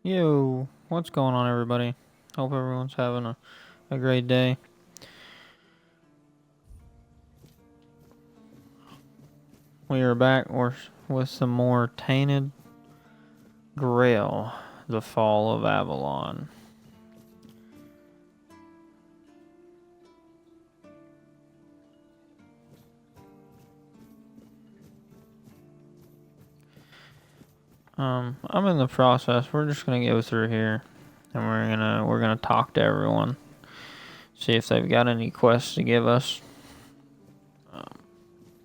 Yo, what's going on, everybody? Hope everyone's having a great day. We are back with some more Tainted Grail, the Fall of Avalon. I'm in the process. We're just gonna go through here, and we're gonna talk to everyone, see if they've got any quests to give us.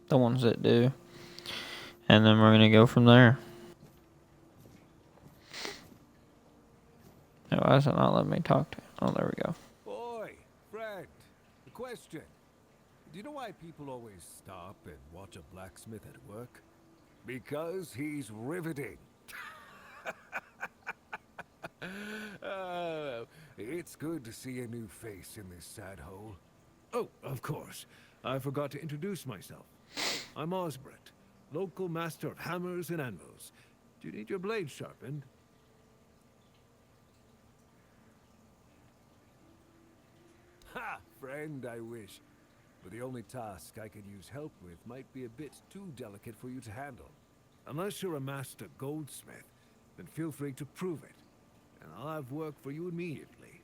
The ones that do, and then we're gonna go from there. Oh, why does it not let me talk to? Oh, there we go. Boy, Fred, a question. Do you know why people always stop and watch a blacksmith at work? Because he's riveting. It's good to see a new face in this sad hole. Oh, of course. I forgot to introduce myself. I'm Osbert, local master of hammers and anvils. Do you need your blade sharpened? Ha! Friend, I wish. But the only task I could use help with might be a bit too delicate for you to handle. Unless you're a master goldsmith, then feel free to prove it. And I'll have work for you immediately.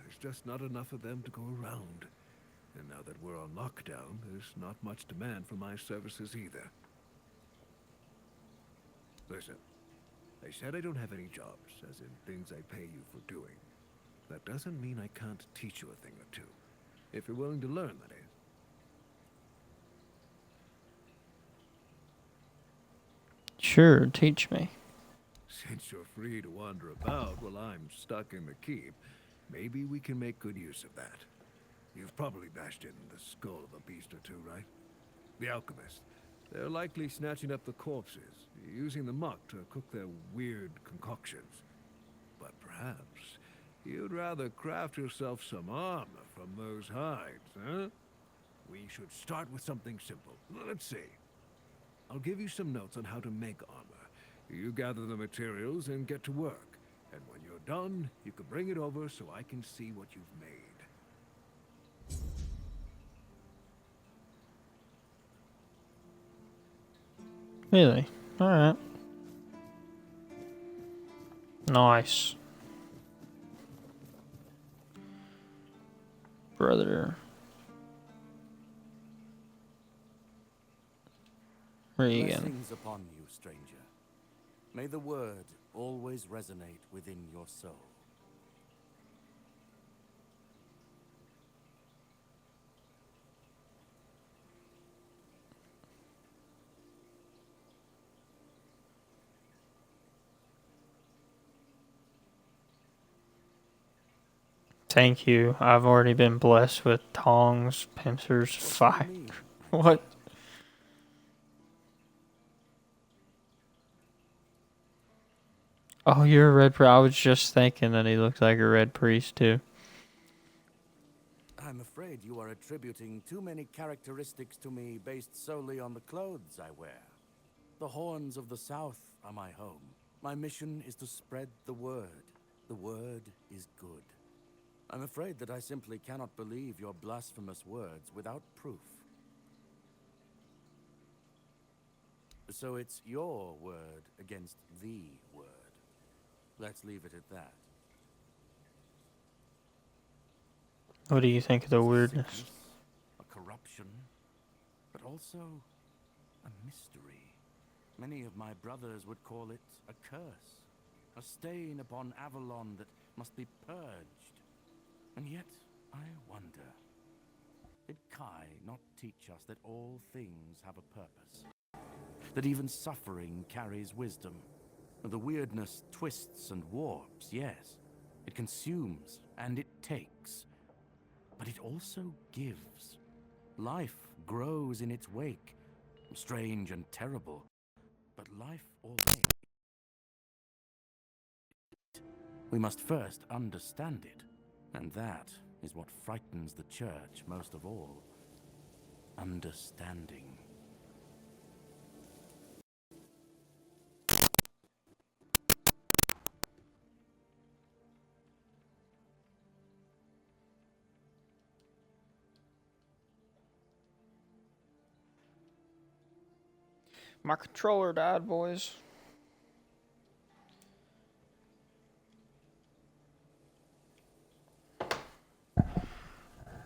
There's just not enough of them to go around. And now that we're on lockdown, there's not much demand for my services either. Listen, I said I don't have any jobs, as in things I pay you for doing. That doesn't mean I can't teach you a thing or two. If you're willing to learn, that is. Sure, teach me. Since you're free to wander about while I'm stuck in the keep, maybe we can make good use of that. You've probably bashed in the skull of a beast or two, right? The alchemists. They're likely snatching up the corpses, using the muck to cook their weird concoctions. But perhaps you'd rather craft yourself some armor from those hides, huh? We should start with something simple. Let's see. I'll give you some notes on how to make armor. You gather the materials and get to work. And when you're done, you can bring it over so I can see what you've made. Really? Alright. Nice. Brother. Regan. Blessings upon you, stranger. May the word always resonate within your soul. Thank you. I've already been blessed with tongs, pincers, fire. What? Oh, you're a red priest. I was just thinking that he looked like a red priest, too. I'm afraid you are attributing too many characteristics to me based solely on the clothes I wear. The horns of the South are my home. My mission is to spread the word. The word is good. I'm afraid that I simply cannot believe your blasphemous words without proof. So it's your word against the word. Let's leave it at that. What do you think of the It's a weirdness? sickness, a corruption, but also a mystery. Many of my brothers would call it a curse, a stain upon Avalon that must be purged. And yet, I wonder, did Kai not teach us that all things have a purpose? That even suffering carries wisdom? The weirdness twists and warps, yes. It consumes and it takes. But it also gives. Life grows in its wake. Strange and terrible. But life always. We must first understand it. And that is what frightens the church most of all. Understanding. My controller died, boys.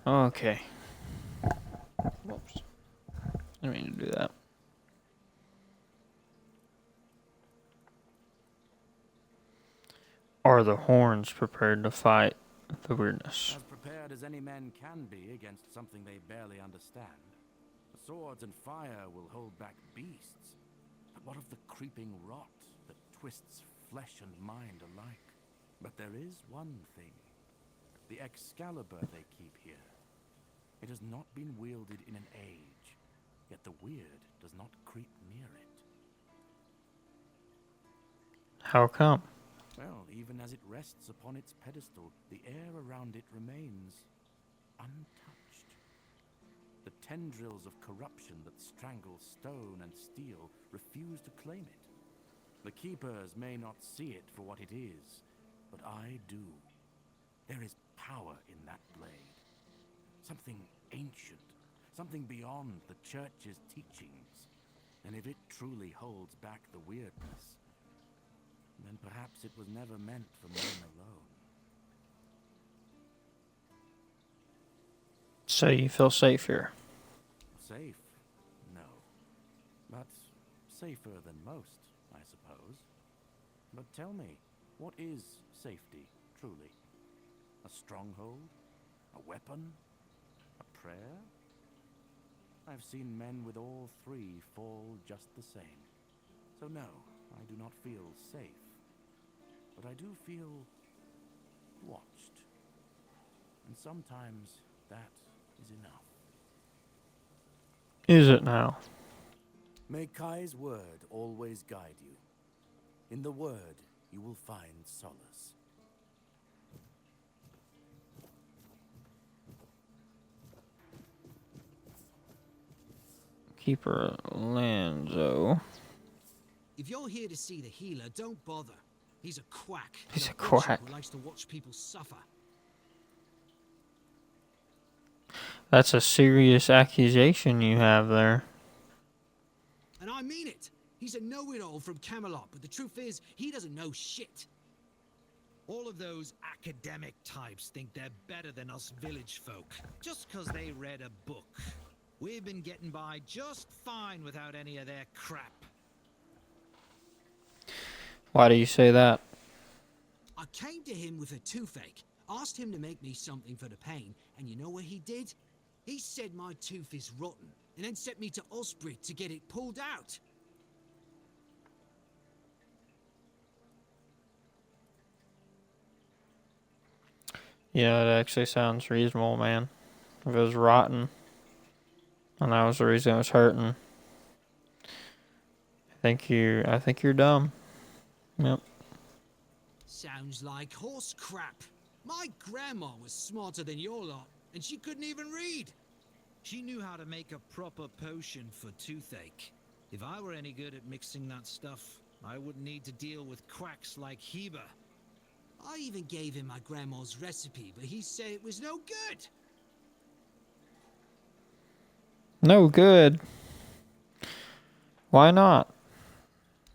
Okay. Whoops. I didn't mean to do that. Are the horns prepared to fight the weirdness? As prepared as any men can be against something they barely understand. The swords and fire will hold back beasts. But what of the creeping rot that twists flesh and mind alike? But there is one thing. The Excalibur they keep here. It has not been wielded in an age, yet the weird does not creep near it. How come? Well, even as it rests upon its pedestal, the air around it remains untouched. The tendrils of corruption that strangle stone and steel refuse to claim it. The keepers may not see it for what it is, but I do. There is power in that blade. Something ancient, something beyond the church's teachings. And if it truly holds back the weirdness, then perhaps it was never meant for men alone. So you feel safe here? Safe? No. But safer than most, I suppose. But tell me, what is safety, truly? A stronghold? A weapon? A prayer? I've seen men with all three fall just the same. So no, I do not feel safe. But I do feel watched. And sometimes that is enough. Is it now? May Kai's word always guide you. In the word, you will find solace. Keeper Lanzo. If you're here to see the healer, don't bother. He's a quack. He's a butcher quack. Who likes to watch people suffer. That's a serious accusation you have there. And I mean it. He's a know-it-all from Camelot, but the truth is, he doesn't know shit. All of those academic types think they're better than us village folk, just 'cause they read a book. We've been getting by just fine without any of their crap. Why do you say that? I came to him with a toothache, asked him to make me something for the pain, and you know what he did? He said my tooth is rotten, and then sent me to Osprey to get it pulled out. Yeah, it actually sounds reasonable, man. If it was rotten, and that was the reason it was hurting, I think you're dumb. Yep. Sounds like horse crap. My grandma was smarter than your lot, and she couldn't even read. She knew how to make a proper potion for toothache. If I were any good at mixing that stuff, I wouldn't need to deal with quacks like Heber. I even gave him my grandma's recipe, but he said it was no good. No good. Why not?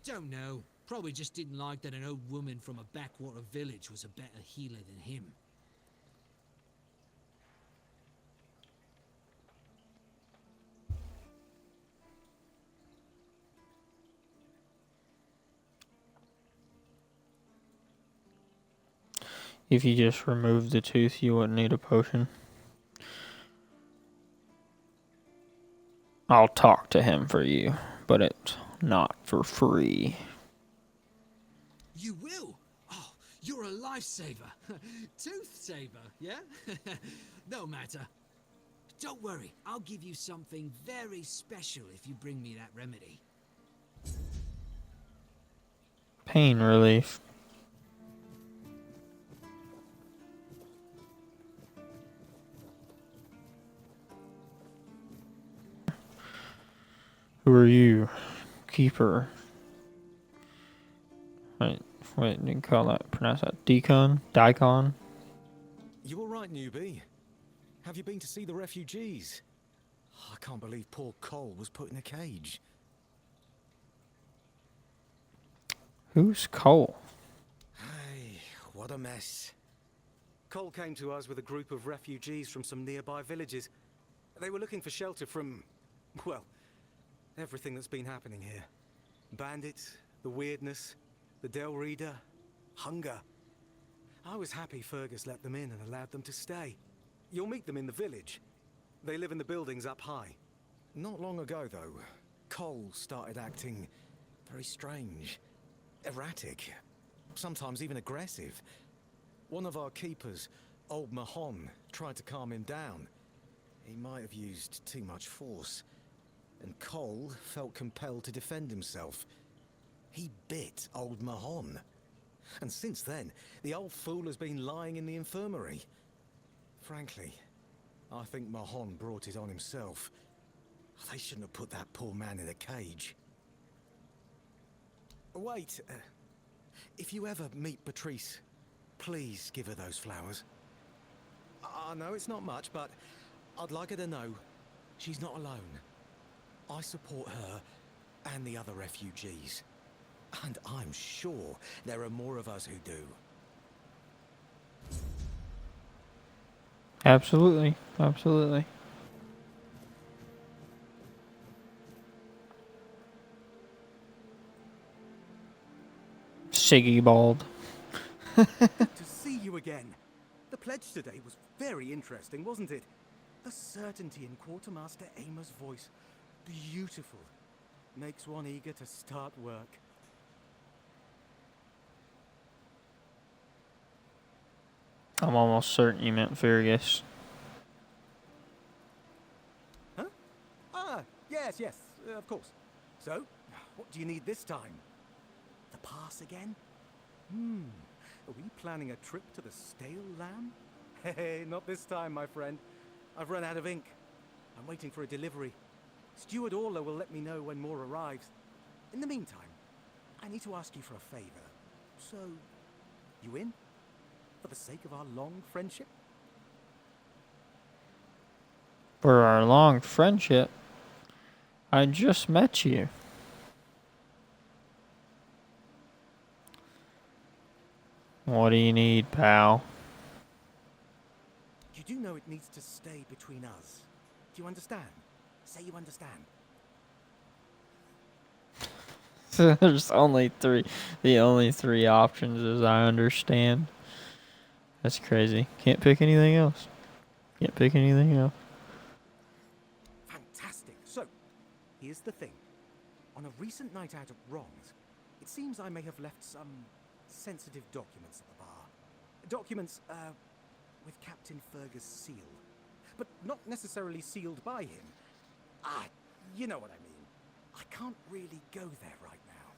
Don't know. Probably just didn't like that an old woman from a backwater village was a better healer than him. If you just removed the tooth, you wouldn't need a potion. I'll talk to him for you, but it's not for free. You will? Oh, you're a lifesaver. Tooth saver, yeah? No matter. Don't worry, I'll give you something very special if you bring me that remedy. Pain relief. Who are you? Keeper. Wait, you call that, pronounce that Deacon? Daikon? You all right, newbie? Have you been to see the refugees? I can't believe poor Cole was put in a cage. Who's Cole? Hey, what a mess. Cole came to us with a group of refugees from some nearby villages. They were looking for shelter from, well, everything that's been happening here. Bandits, the weirdness, the Del Reader, hunger. I was happy Fergus let them in and allowed them to stay. You'll meet them in the village. They live in the buildings up high. Not long ago, though, Cole started acting very strange. Erratic. Sometimes even aggressive. One of our keepers, old Mahon, tried to calm him down. He might have used too much force. And Cole felt compelled to defend himself. He bit old Mahon. And since then, the old fool has been lying in the infirmary. Frankly, I think Mahon brought it on himself. They shouldn't have put that poor man in a cage. Wait, if you ever meet Patrice, please give her those flowers. I know it's not much, but I'd like her to know she's not alone. I support her and the other refugees. And I'm sure there are more of us who do. Absolutely. Absolutely. Siggy bald. To see you again. The pledge today was very interesting, wasn't it? The certainty in Quartermaster Aymer's voice. Beautiful. Makes one eager to start work. I'm almost certain you meant Fergus. Huh? Ah, yes, of course. So, what do you need this time? The pass again? Are we planning a trip to the stale lamb? Hey, not this time, my friend. I've run out of ink. I'm waiting for a delivery. Steward Orla will let me know when more arrives. In the meantime, I need to ask you for a favor. So, you in? For the sake of our long friendship? For our long friendship, I just met you. What do you need, pal? You do know it needs to stay between us. Do you understand? Say you understand. There's only three. The only three options, as I understand. That's crazy. Can't pick anything else. Can't pick anything else. Fantastic. So, here's the thing. On a recent night out at Ron's, it seems I may have left some sensitive documents at the bar. Documents, with Captain Fergus' seal. But not necessarily sealed by him. You know what I mean. I can't really go there right now.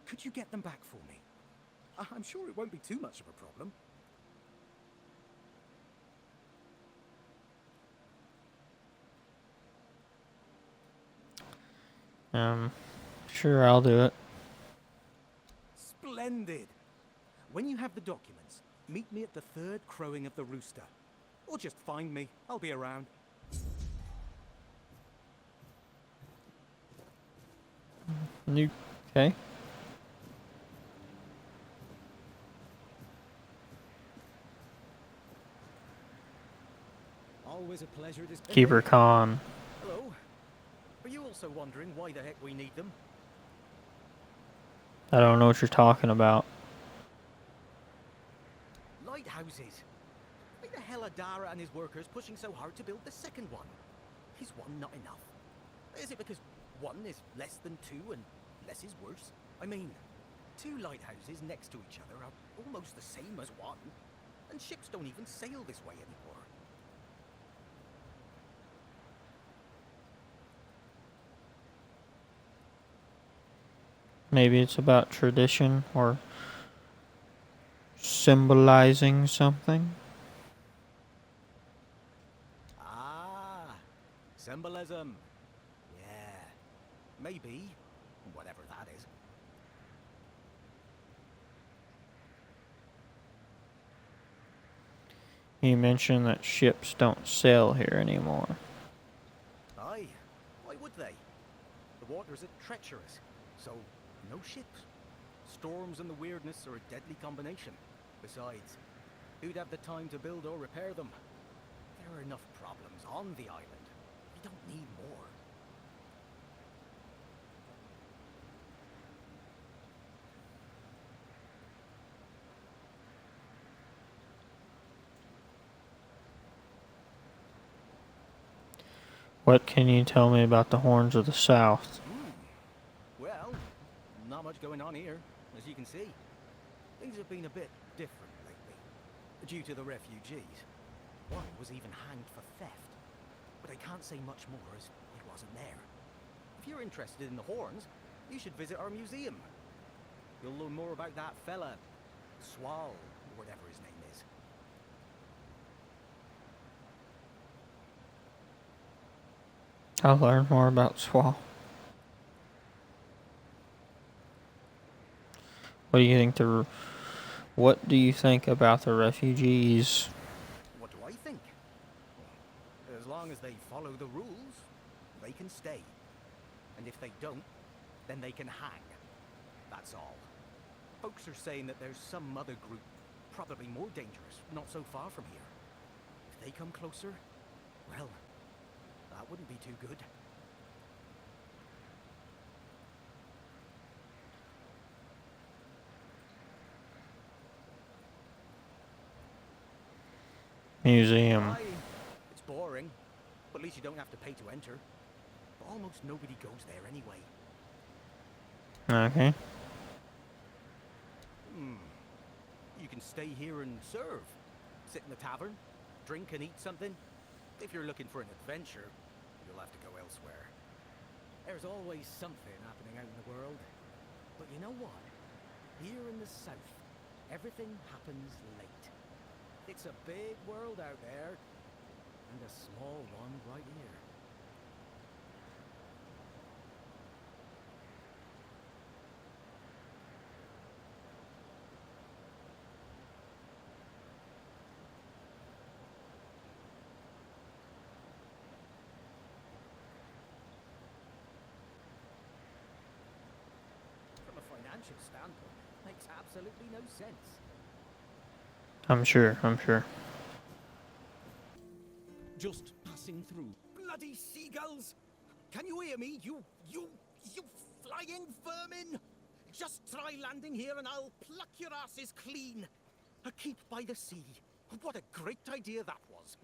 Could you get them back for me? I'm sure it won't be too much of a problem. Sure, I'll do it. Splendid. When you have the documents, meet me at the third crowing of the rooster. Or just find me. I'll be around. You okay? Always a pleasure. Keep her calm. Hello. Are you also wondering why the heck we need them? I don't know what you're talking about. Lighthouses. Why the hell are Dara and his workers pushing so hard to build the second one? Is one not enough? Is it because one is less than two and less is worse? I mean, two lighthouses next to each other are almost the same as one, and ships don't even sail this way anymore. Maybe it's about tradition or symbolizing something. Ah, symbolism. Yeah, maybe. Whatever that is. You mentioned that ships don't sail here anymore. Aye, why would they? The waters are treacherous, so no ships. Storms and the weirdness are a deadly combination. Besides, who'd have the time to build or repair them? There are enough problems on the island. We don't need more. What can you tell me about the Horns of the South? Well, not much going on here, as you can see. Things have been a bit different lately, due to the refugees. One was even hanged for theft, but I can't say much more as I wasn't there. If you're interested in the Horns, you should visit our museum. You'll learn more about that fella, Swal, or whatever his name is. I'll learn more about Swall. What do you think What do you think about the refugees? What do I think? As long as they follow the rules, they can stay. And if they don't, then they can hang. That's all. Folks are saying that there's some other group, probably more dangerous, not so far from here. If they come closer, well, that wouldn't be too good. Museum. Aye, it's boring, but at least you don't have to pay to enter. But almost nobody goes there anyway. Okay. You can stay here and serve. Sit in the tavern, drink and eat something. If you're looking for an adventure, you'll have to go elsewhere. There's always something happening out in the world. But you know what? Here in the south, everything happens late. It's a big world out there, and a small one right here. From a financial standpoint, makes absolutely no sense. I'm sure. Just passing through. Bloody seagulls! Can you hear me? You flying vermin! Just try landing here and I'll pluck your asses clean. A keep by the sea. What a great idea that was.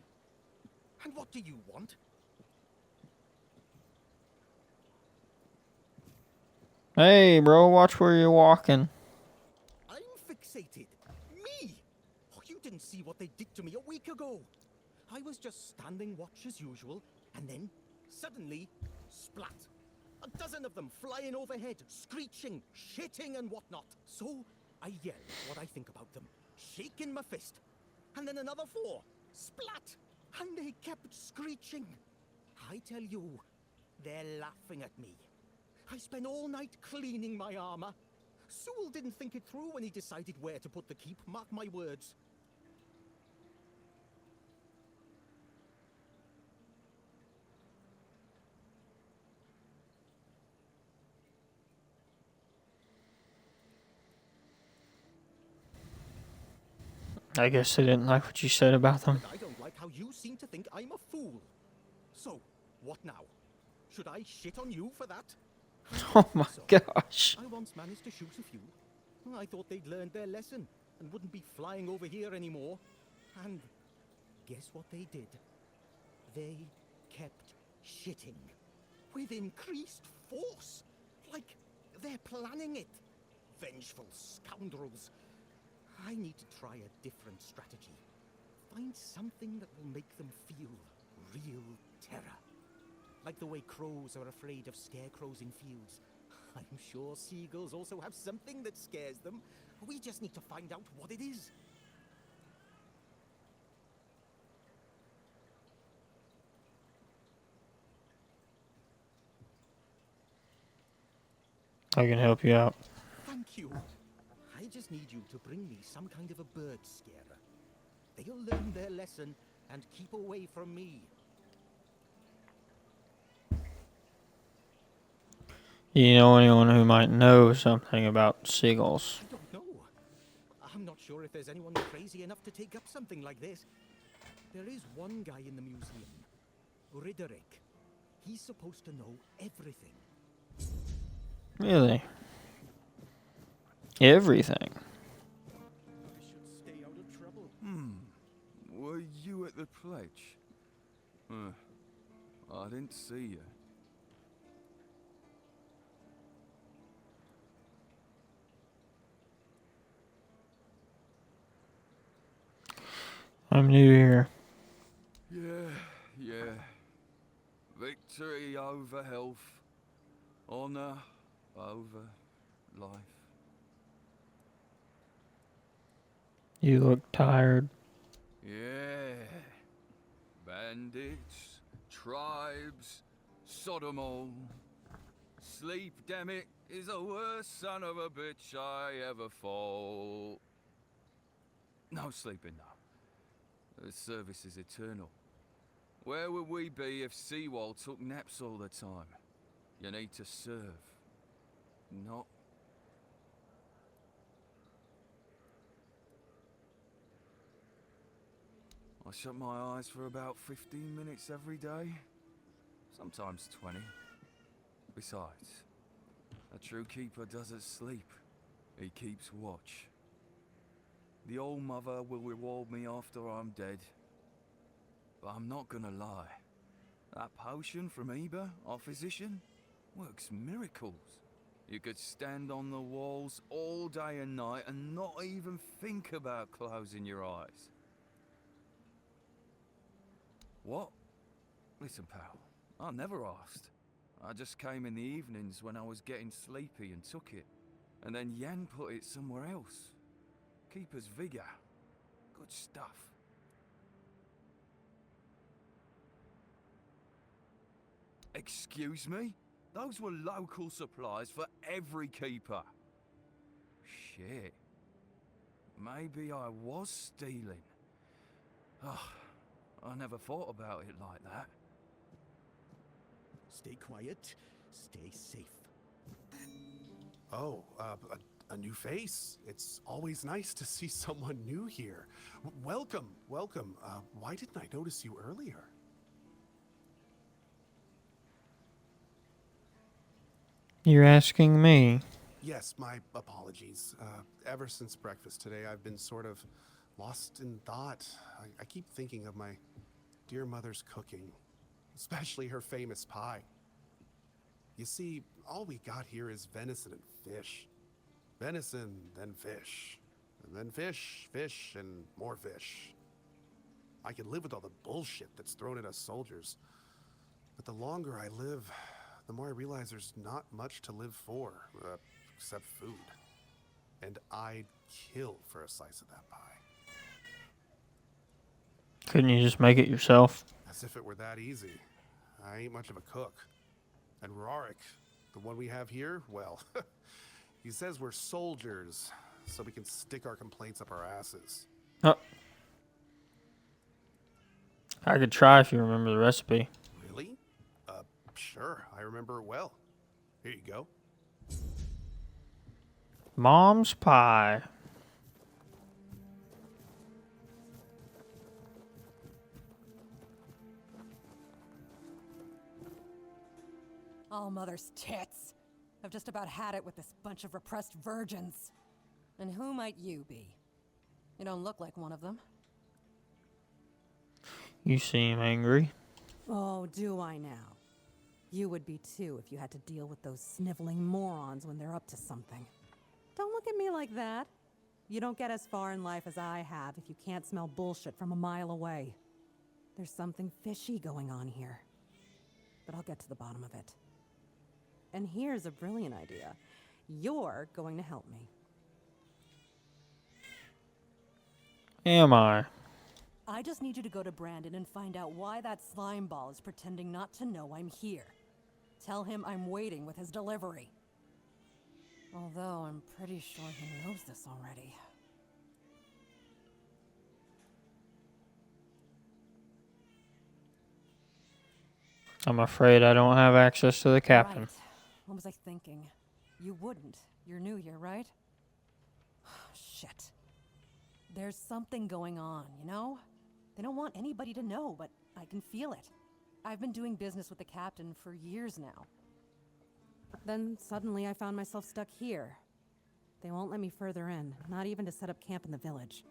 And what do you want? Hey, bro, watch where you're walking. I'm fixated. Me! Oh, you didn't see what they did to me a week ago. I was just standing watch as usual, and then, suddenly, splat. A dozen of them flying overhead, screeching, shitting and whatnot. So, I yelled what I think about them, shaking my fist. And then another 4, splat! And they kept screeching. I tell you, they're laughing at me. I spent all night cleaning my armor. Sewell didn't think it through when he decided where to put the keep, mark my words. I guess they didn't like what you said about them. I don't like how you seem to think I'm a fool. So, what now? Should I shit on you for that? Oh my gosh. I once managed to shoot a few. I thought they'd learned their lesson and wouldn't be flying over here anymore. And guess what they did? They kept shitting. With increased force. Like they're planning it. Vengeful scoundrels. I need to try a different strategy. Find something that will make them feel real terror. Like the way crows are afraid of scarecrows in fields. I'm sure seagulls also have something that scares them. We just need to find out what it is. I can help you out. Thank you. I just need you to bring me some kind of a bird scarer. They'll learn their lesson and keep away from me. You know anyone who might know something about seagulls? I don't know. I'm not sure if there's anyone crazy enough to take up something like this. There is one guy in the museum, Riderick. He's supposed to know everything. Really? Everything. I should stay out of trouble. Were you at the pledge? I didn't see you. I'm new here. Yeah. Victory over health. Honor over life. You look tired. Yeah. Bandits, tribes, Sodomol. Sleep, damn it, is the worst son of a bitch I ever fought. No sleeping now. The service is eternal. Where would we be if Seawall took naps all the time? You need to serve, not... I shut my eyes for about 15 minutes every day. Sometimes 20. Besides, a true keeper doesn't sleep. He keeps watch. The Old Mother will reward me after I'm dead. But I'm not gonna lie. That potion from Eber, our physician, works miracles. You could stand on the walls all day and night and not even think about closing your eyes. What? Listen, pal, I never asked. I just came in the evenings when I was getting sleepy and took it. And then Yan put it somewhere else. Keeper's vigor. Good stuff. Excuse me? Those were local supplies for every keeper. Shit. Maybe I was stealing. Ugh, I never thought about it like that. Stay quiet, stay safe. Oh, a new face. It's always nice to see someone new here. Welcome. Why didn't I notice you earlier? You're asking me? Yes, my apologies. Ever since breakfast today, I've been sort of lost in thought. I keep thinking of my dear mother's cooking, especially her famous pie. You see, all we got here is venison and fish. Venison, then fish. And then fish, and more fish. I can live with all the bullshit that's thrown at us soldiers. But the longer I live, the more I realize there's not much to live for, except food. And I'd kill for a slice of that pie. Couldn't you just make it yourself? As if it were that easy. I ain't much of a cook. And Rorik, the one we have here, well, he says we're soldiers, so we can stick our complaints up our asses. Oh. I could try if you remember the recipe. Really? Sure, I remember it well. Here you go. Mom's pie. All mother's tits. I've just about had it with this bunch of repressed virgins. And who might you be? You don't look like one of them. You seem angry. Oh, do I now? You would be too if you had to deal with those sniveling morons when they're up to something. Don't look at me like that. You don't get as far in life as I have if you can't smell bullshit from a mile away. There's something fishy going on here. But I'll get to the bottom of it. And here's a brilliant idea. You're going to help me. Am I? I just need you to go to Brandon and find out why that slime ball is pretending not to know I'm here. Tell him I'm waiting with his delivery. Although I'm pretty sure he knows this already. I'm afraid I don't have access to the captain. Right. What was I thinking? You wouldn't. You're new here, right? Shit. There's something going on, you know? They don't want anybody to know, but I can feel it. I've been doing business with the captain for years now. Then suddenly I found myself stuck here. They won't let me further in, not even to set up camp in the village.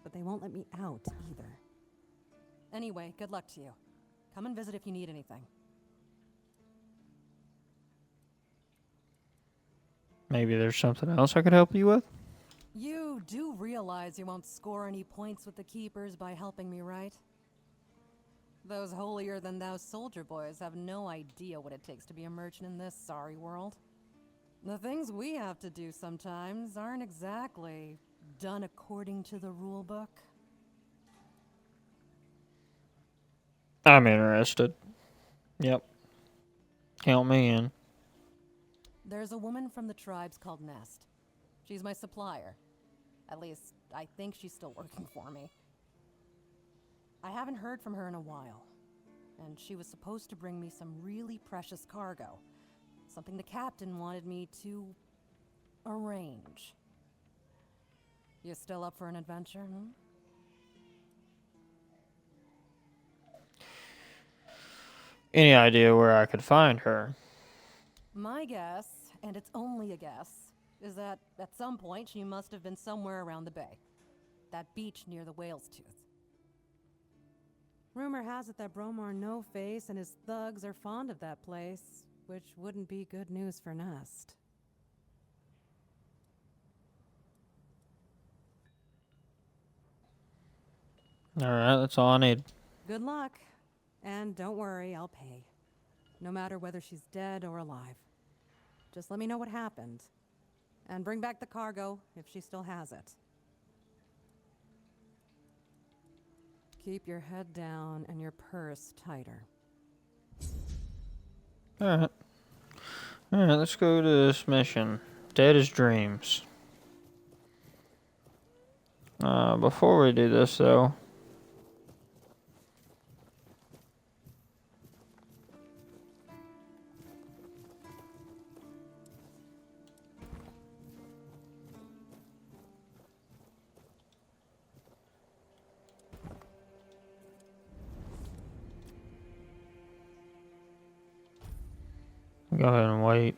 But they won't let me out either. Anyway, good luck to you. Come and visit if you need anything. Maybe there's something else I could help you with? You do realize you won't score any points with the Keepers by helping me, right? Those holier-than-thou soldier boys have no idea what it takes to be a merchant in this sorry world. The things we have to do sometimes aren't exactly done according to the rule book. I'm interested. Yep. Count me in. There's a woman from the tribes called Nest. She's my supplier. At least, I think she's still working for me. I haven't heard from her in a while. And she was supposed to bring me some really precious cargo. Something the captain wanted me to arrange. You still up for an adventure, hmm? Any idea where I could find her? My guess, and it's only a guess, is that at some point she must have been somewhere around the bay. That beach near the Whale's Tooth. Rumor has it that Bromar No-Face and his thugs are fond of that place, which wouldn't be good news for Nest. Alright, that's all I need. Good luck. And don't worry, I'll pay. No matter whether she's dead or alive. Just let me know what happened. And bring back the cargo if she still has it. Keep your head down and your purse tighter. Alright. Alright, let's go to this mission. Dead as Dreams. Before we do this, though... Go ahead and wait.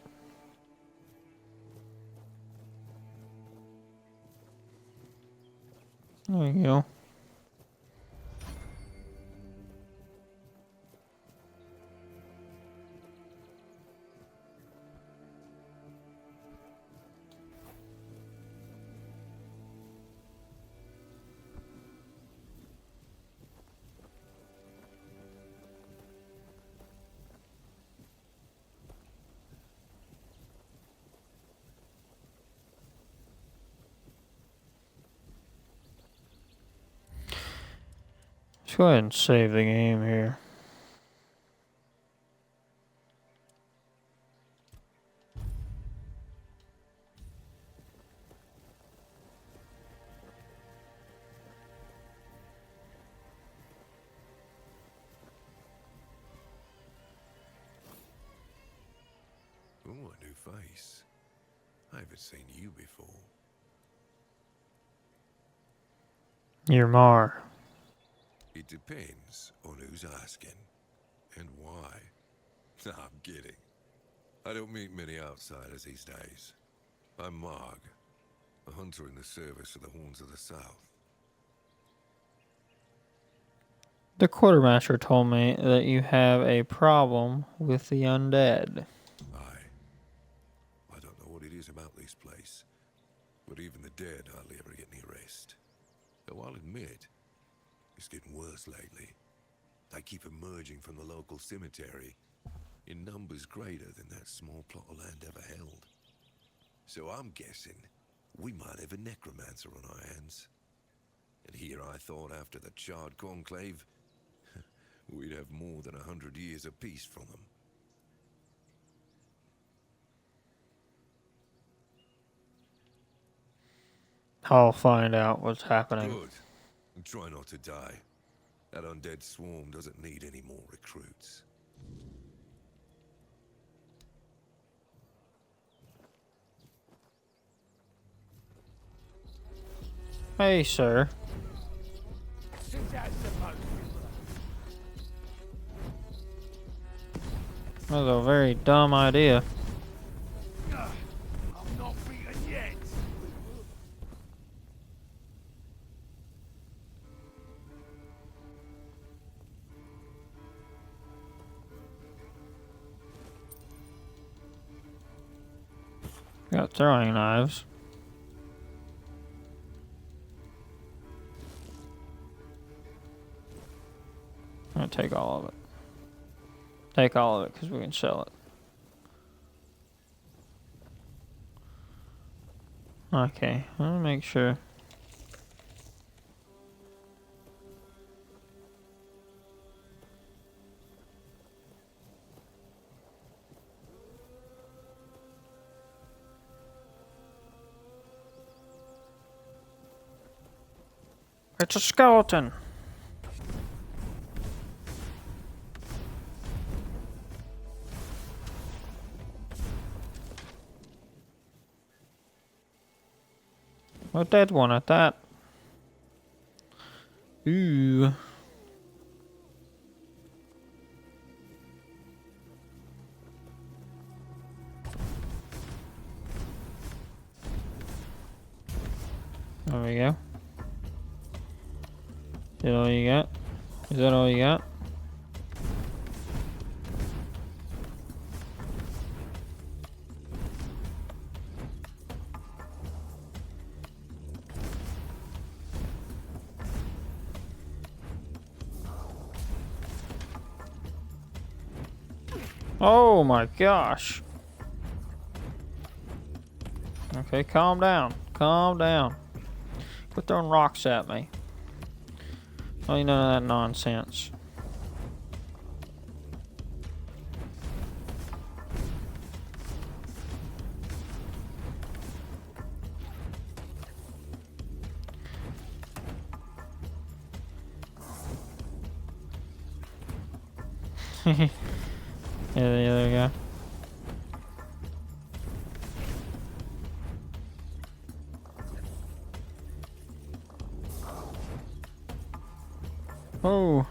There you go. Let's go ahead and save the game here. Oh, a new face. I haven't seen you before. You're Mar. It depends on who's asking and why. Nah, I'm kidding. I don't meet many outsiders these days. I'm Marg, a hunter in the service of the Horns of the South. The quartermaster told me that you have a problem with the undead. I don't know what it is about this place, but even the dead hardly ever get any rest. Though I'll admit, it's getting worse lately. They keep emerging from the local cemetery in numbers greater than that small plot of land ever held. So I'm guessing we might have a necromancer on our hands. And here I thought after the Charred Conclave, we'd have more than 100 years of peace from them. I'll find out what's happening. Good. And try not to die. That undead swarm doesn't need any more recruits. Hey, sir. That was a very dumb idea. I'm not beaten yet. Got throwing knives. I'm gonna take all of it. Take all of it because we can sell it. Okay, let me make sure. It's a skeleton. A dead one at that. Ooh. There we go. Is that all you got? Is that all you got? Oh my gosh. Okay, calm down. Calm down. Quit throwing rocks at me. Oh, you know that nonsense. Yeah, the other guy. Oh.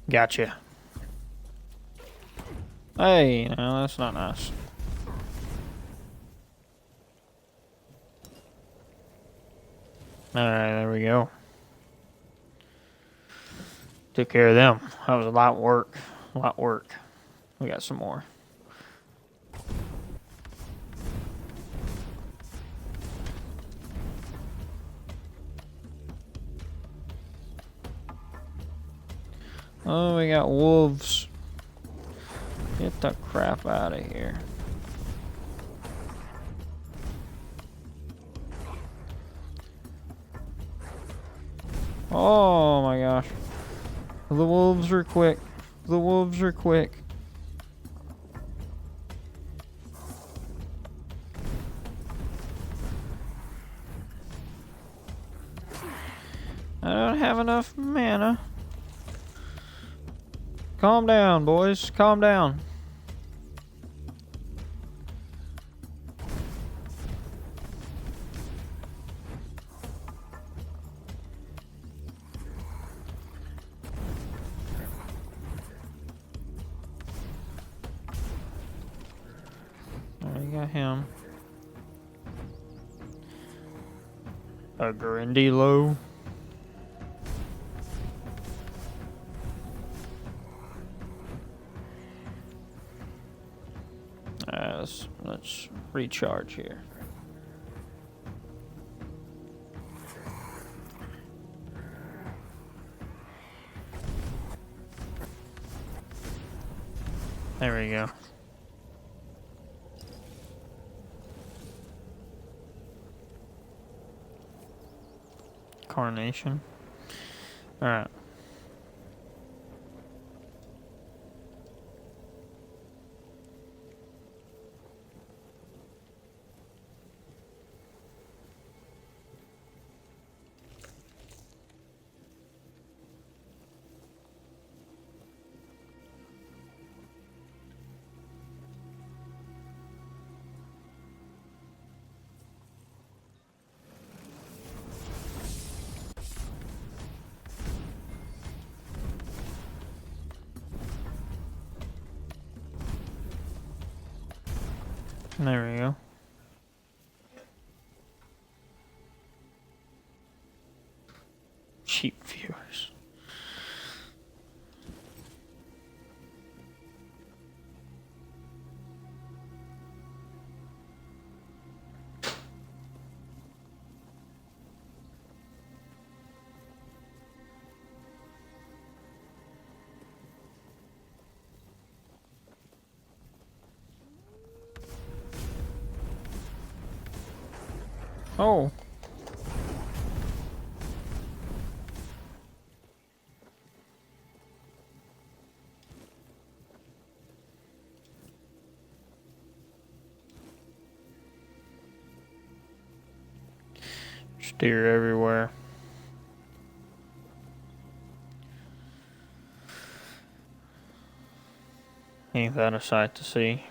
Gotcha. Hey, no, that's not nice. Alright, there we go. Took care of them. That was a lot of work. A lot of work. We got some more. Oh, we got wolves. Get the crap out of here. Oh my gosh. The wolves are quick. The wolves are quick. I don't have enough mana. Calm down, boys. Calm down. Already got him. A Grindilo. Let's recharge here. There we go. Carnation. Alright. There we go. Cheap viewers. Oh. Steer everywhere. Ain't that a sight to see?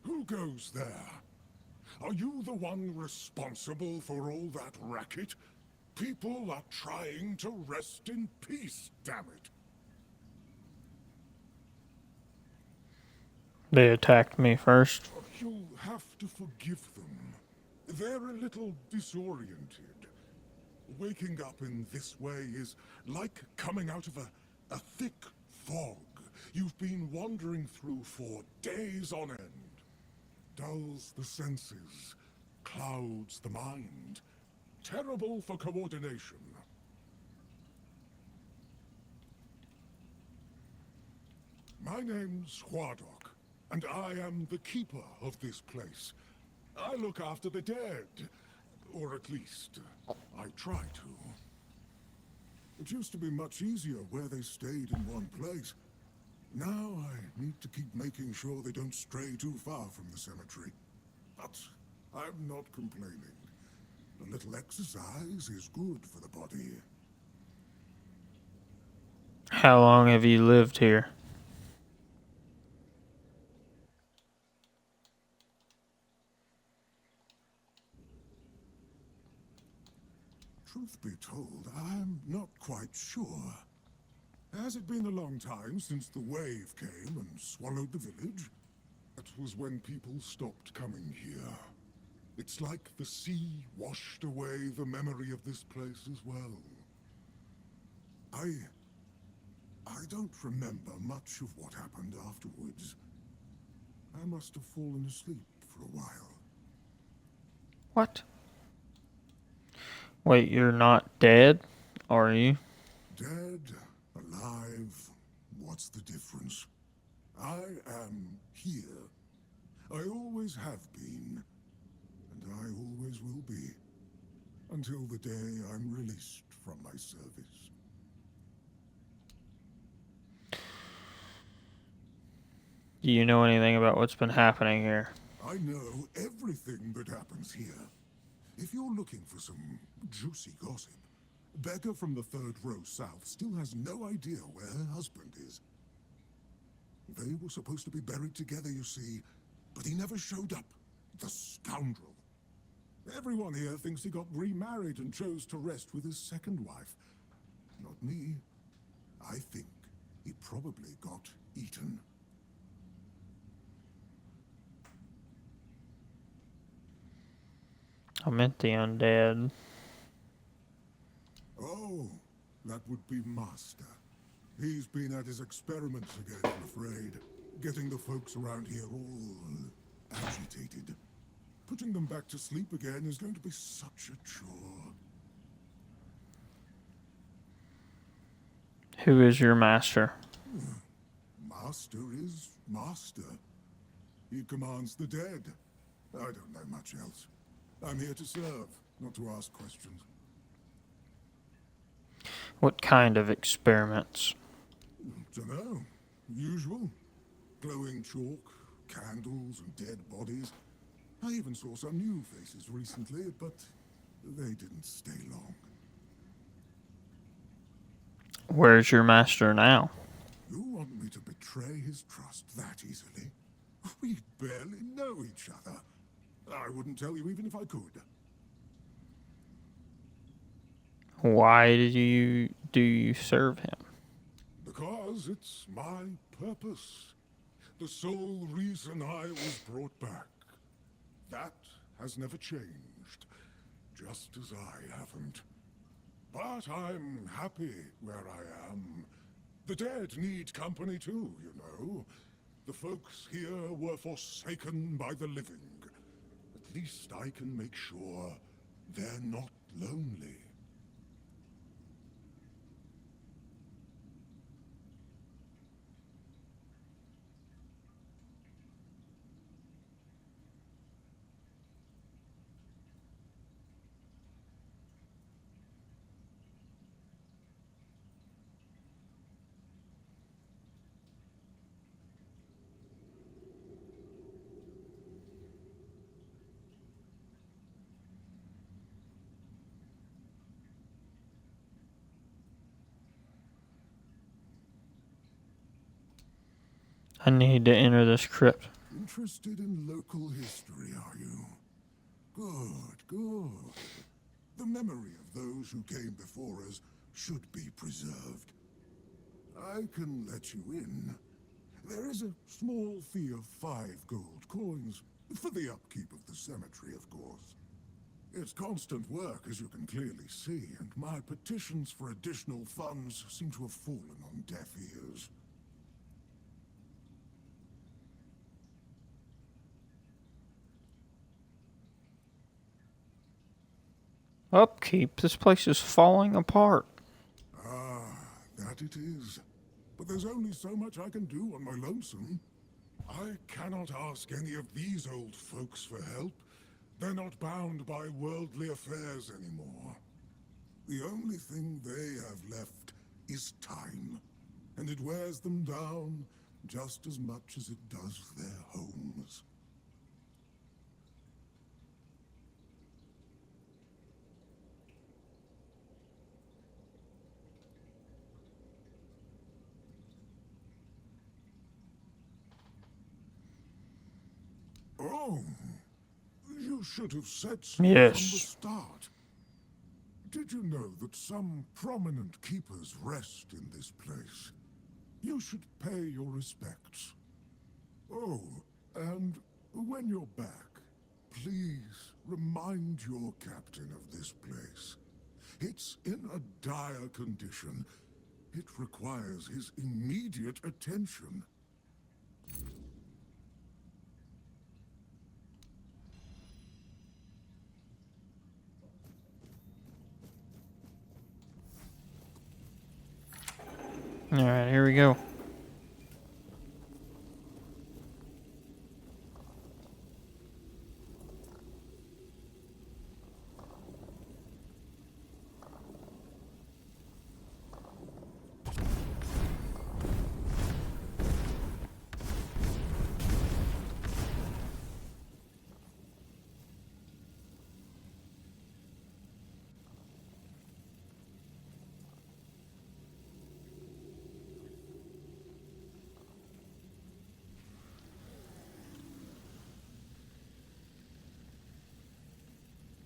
Who goes there? Are you the one responsible for all that racket? People are trying to rest in peace, damn it. They attacked me first. You'll have to forgive them. They're a little disoriented. Waking up in this way is like coming out of a thick fog you've been wandering through for days on end. Dulls the senses, clouds the mind. Terrible for coordination. My name's Huardok, and I am the keeper of this place. I look after the dead, or at least, I try to. It used to be much easier where they stayed in one place. Now I need to keep making sure they don't stray too far from the cemetery. But I'm not complaining. A little exercise is good for the body. How long have you lived here? Truth be told, I'm not quite sure. Has it been a long time since the wave came and swallowed the village? That was when people stopped coming here. It's like the sea washed away the memory of this place as well. I don't remember much of what happened afterwards. I must have fallen asleep for a while. What? Wait, you're not dead? Are you? Dead, alive, what's the difference? I am here. I always have been, and I always will be, until the day I'm released from my service. Do you know anything about what's been happening here? I know everything that happens here. If you're looking for some juicy gossip, Becca from the third row south still has no idea where her husband is. They were supposed to be buried together, you see, but he never showed up. The scoundrel. Everyone here thinks he got remarried and chose to rest with his second wife. Not me. I think he probably got eaten. I meant the undead. Oh, that would be Master. He's been at his experiments again, I'm afraid. Getting the folks around here all agitated. Putting them back to sleep again is going to be such a chore. Who is your master? Master is master. He commands the dead. I don't know much else. I'm here to serve, not to ask questions. What kind of experiments? Dunno. Usual. Glowing chalk, candles, and dead bodies. I even saw some new faces recently, but they didn't stay long. Where's your master now? You want me to betray his trust that easily? We barely know each other. I wouldn't tell you even if I could. Why do you serve him? Because it's my purpose. The sole reason I was brought back. That has never changed. Just as I haven't. But I'm happy where I am. The dead need company too, you know. The folks here were forsaken by the living. At least I can make sure they're not lonely. I need to enter this crypt. Interested in local history, are you? Good, good. The memory of those who came before us should be preserved. I can let you in. There is a small fee of 5 gold coins, for the upkeep of the cemetery, of course. It's constant work, as you can clearly see, and my petitions for additional funds seem to have fallen on deaf ears. Upkeep. This place is falling apart. Ah, that it is. But there's only so much I can do on my lonesome. I cannot ask any of these old folks for help. They're not bound by worldly affairs anymore. The only thing they have left is time. And it wears them down just as much as it does their homes. Oh, you should have said so from the Yes. start. Did you know that some prominent keepers rest in this place? You should pay your respects. Oh, and when you're back, please remind your captain of this place. It's in a dire condition. It requires his immediate attention. Alright, here we go.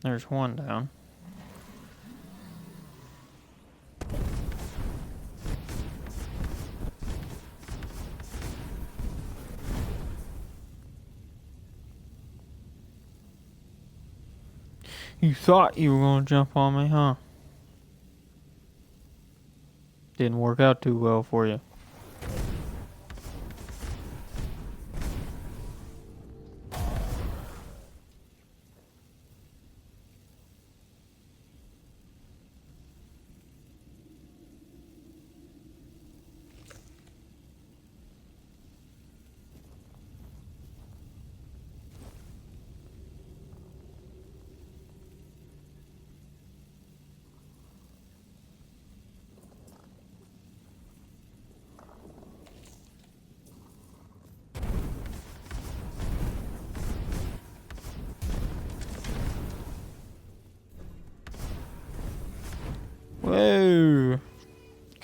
There's one down. You thought you were gonna jump on me, huh? Didn't work out too well for you.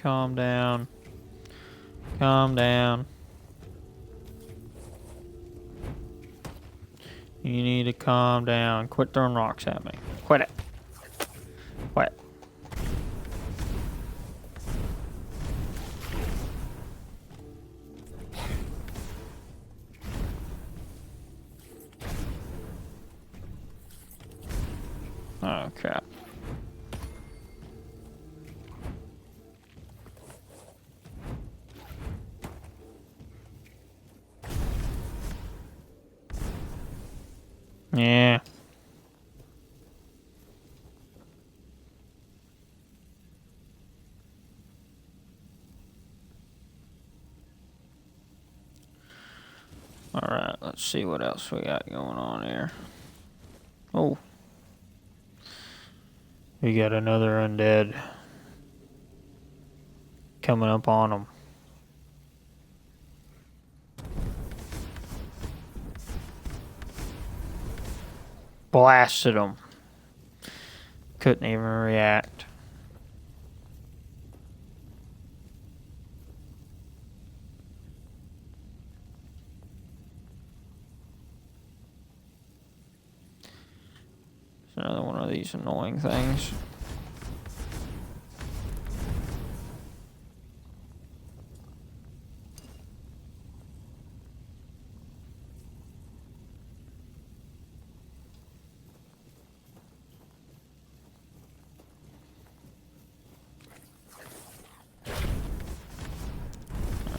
calm down. Calm down. You need to calm down. Quit throwing rocks at me. Quit it. Quit. Oh, crap. Yeah. Alright, let's see what else we got going on here. Oh. We got another undead coming up on them. Blasted them. Couldn't even react. It's another one of these annoying things.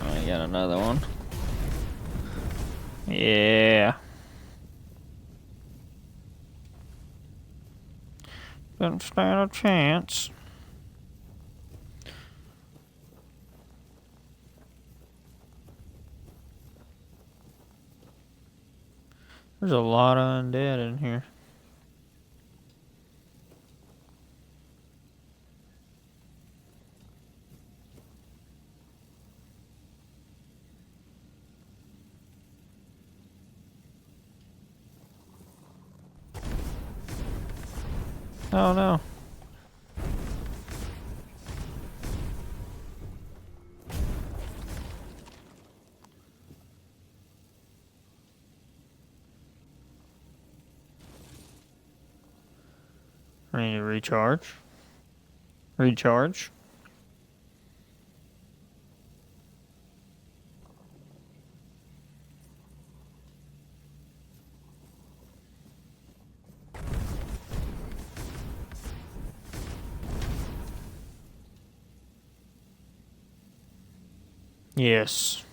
I got another one. Yeah. Didn't stand a chance. There's a lot of undead in here. Oh no. I need to recharge. Recharge. Yes.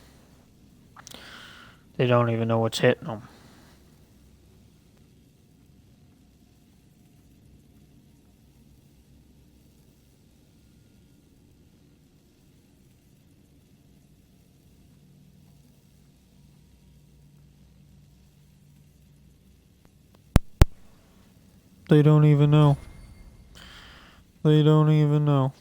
They don't even know what's hitting them. They don't even know. They don't even know.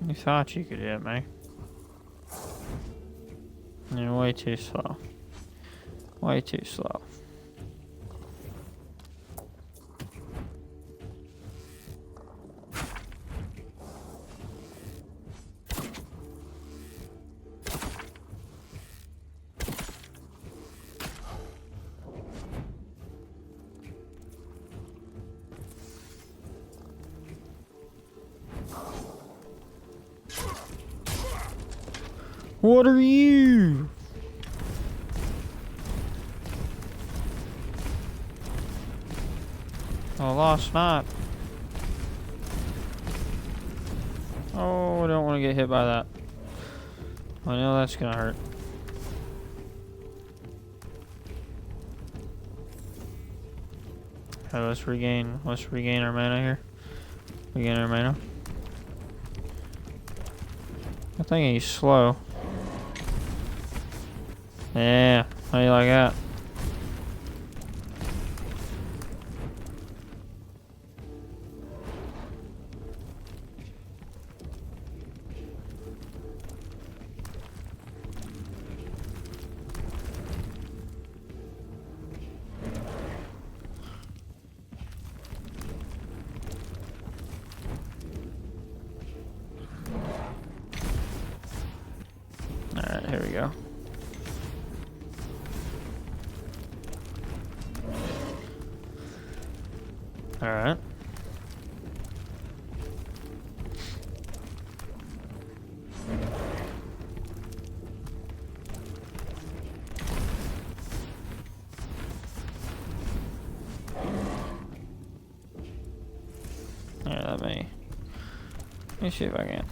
You thought you could hit me. You're way too slow. Way too slow. What are you? Oh, lost snipe. Oh, I don't want to get hit by that. I know that's gonna hurt. Okay, let's regain our mana here. Regain our mana. I think he's slow. Yeah, how do you like that? Here we go. Alright. Yeah, let me see if I can.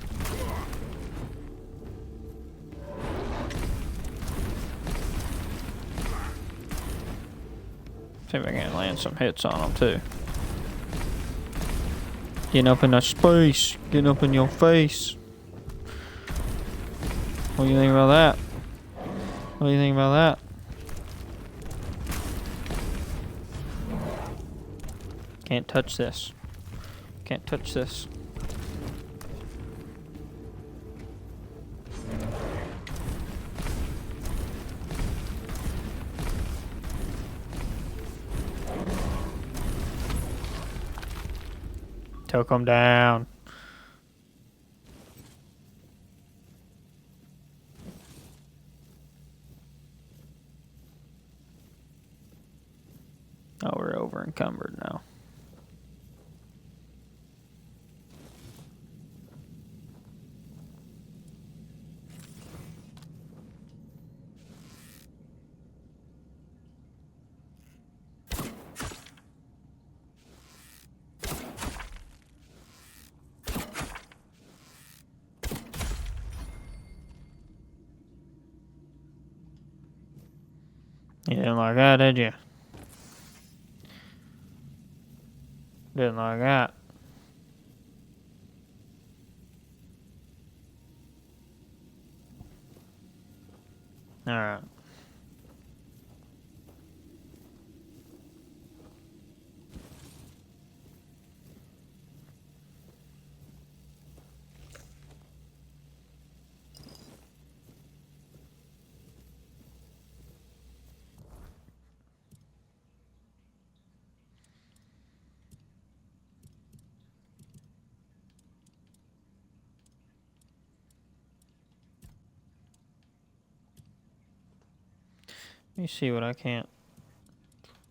See if I can land some hits on them too. Getting up in that space, getting up in your face. What do you think about that? What do you think about that? Can't touch this. Can't touch this. Took him down. Oh, we're over encumbered now. You didn't like that, did you? Didn't like that. Alright. Let me see what I can't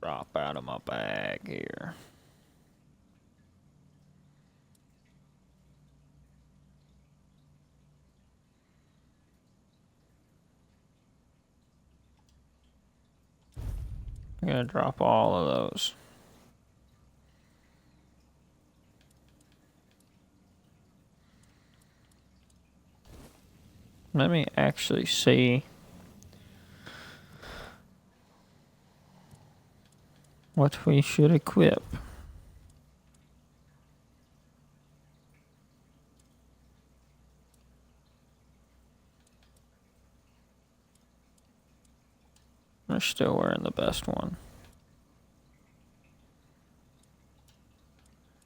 drop out of my bag here. I'm gonna drop all of those. Let me actually see what we should equip. We're still wearing the best one.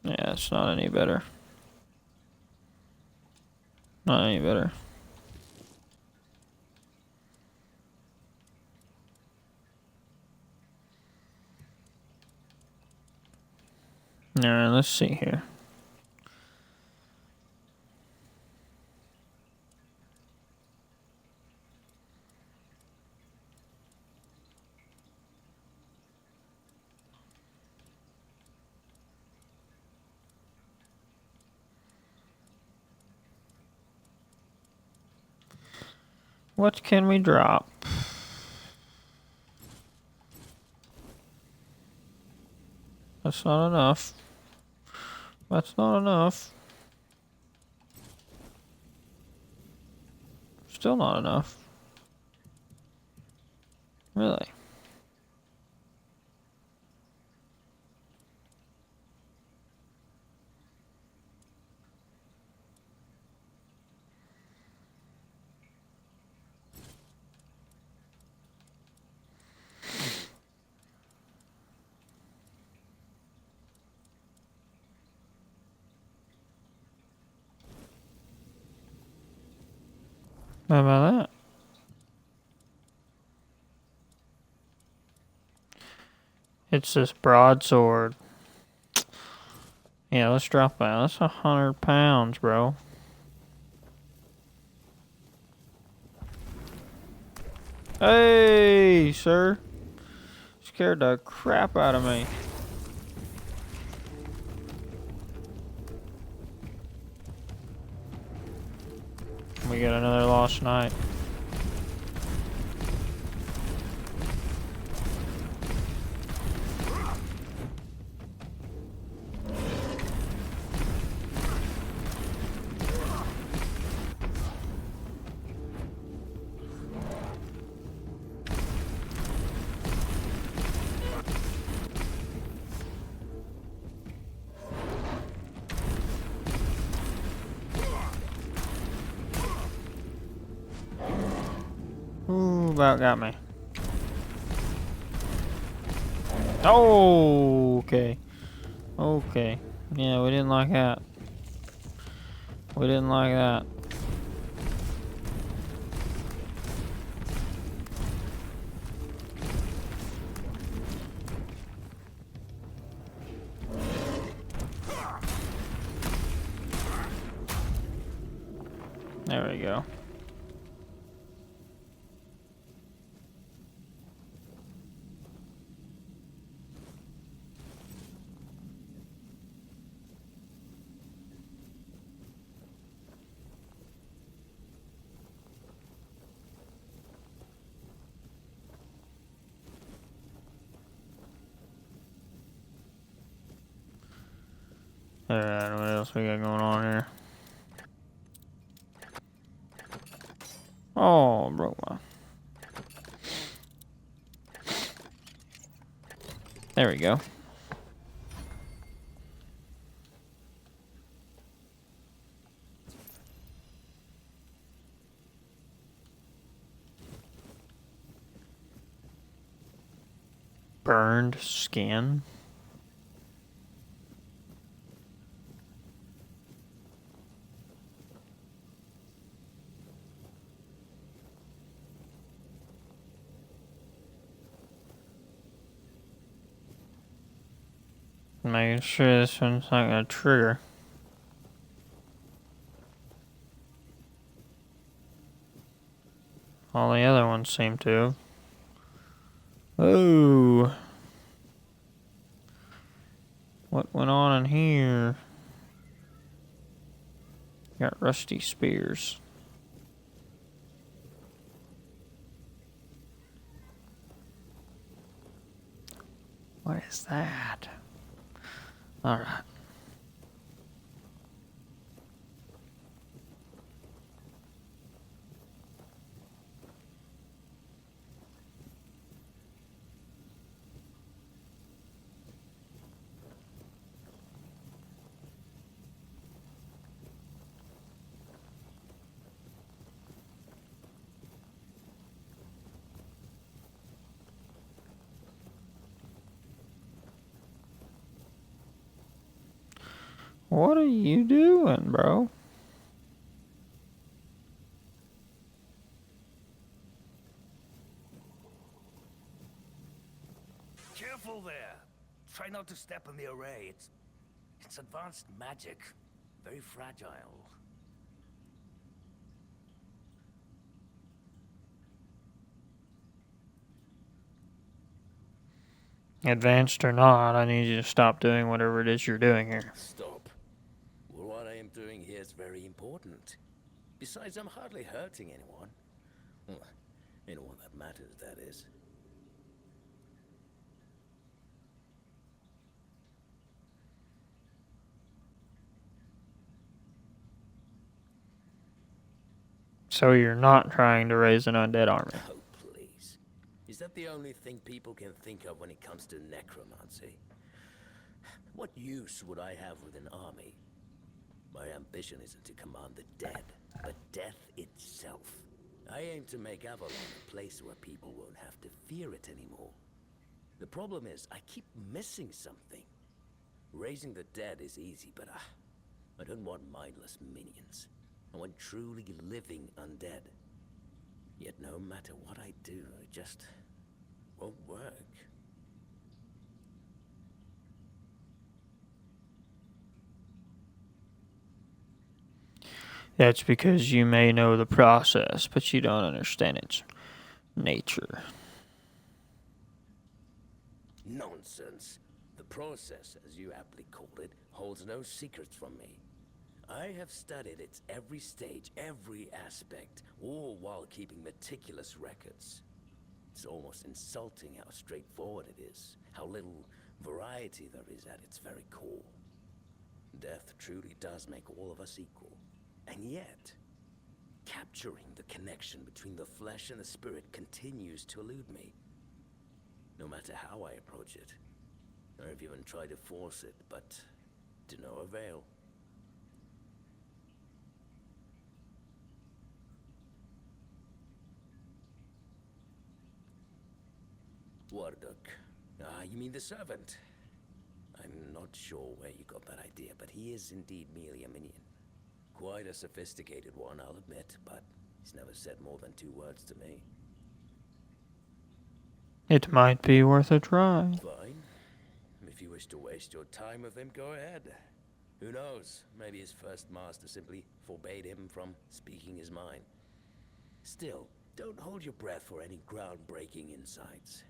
Yeah, it's not any better. Not any better. Alright, let's see here. What can we drop? That's not enough. That's not enough. Still not enough. Really? How about that? It's this broadsword. Yeah, let's drop that. That's 100 pounds, bro. Hey, sir. Scared the crap out of me. We got another lost night. Ooh, about got me. Oh, okay. Okay. Yeah, we didn't like that. We didn't like that. There we go. Alright, what else we got going on here? Oh, broke my. There we go. Burned skin. Making sure this one's not gonna trigger. All the other ones seem to. Oh. What went on in here? Got rusty spears. What is that? Alright. What are you doing, bro? Careful there. Try not to step in the array. It's advanced magic. Very fragile. Advanced or not, I need you to stop doing whatever it is you're doing here. Stop. Well, what I am doing here is very important. Besides, I'm hardly hurting anyone. Well, anyone that matters, that is. So you're not trying to raise an undead army. Oh, please. Is that the only thing people can think of when it comes to necromancy? What use would I have with an army? My ambition isn't to command the dead, but death itself. I aim to make Avalon a place where people won't have to fear it anymore. The problem is, I keep missing something. Raising the dead is easy, but I don't want mindless minions. I want truly living undead. Yet no matter what I do, it just won't work. That's because you may know the process, but you don't understand its Nature. Nonsense. The process, as you aptly called it, holds no secrets from me. I have studied its every stage, every aspect, all while keeping meticulous records. It's almost insulting how straightforward it is, how little variety there is at its very core. Death truly does make all of us equal. And yet, capturing the connection between the flesh and the spirit continues to elude me. No matter how I approach it. I've even tried to force it, but to no avail. Warduk. Ah, you mean the servant? I'm not sure where you got that idea, but he is indeed merely a minion. Quite a sophisticated one, I'll admit, but he's never said more than 2 words to me. It might be worth a try. Fine. If you wish to waste your time with him, go ahead. Who knows? Maybe his first master simply forbade him from speaking his mind. Still, don't hold your breath for any groundbreaking insights.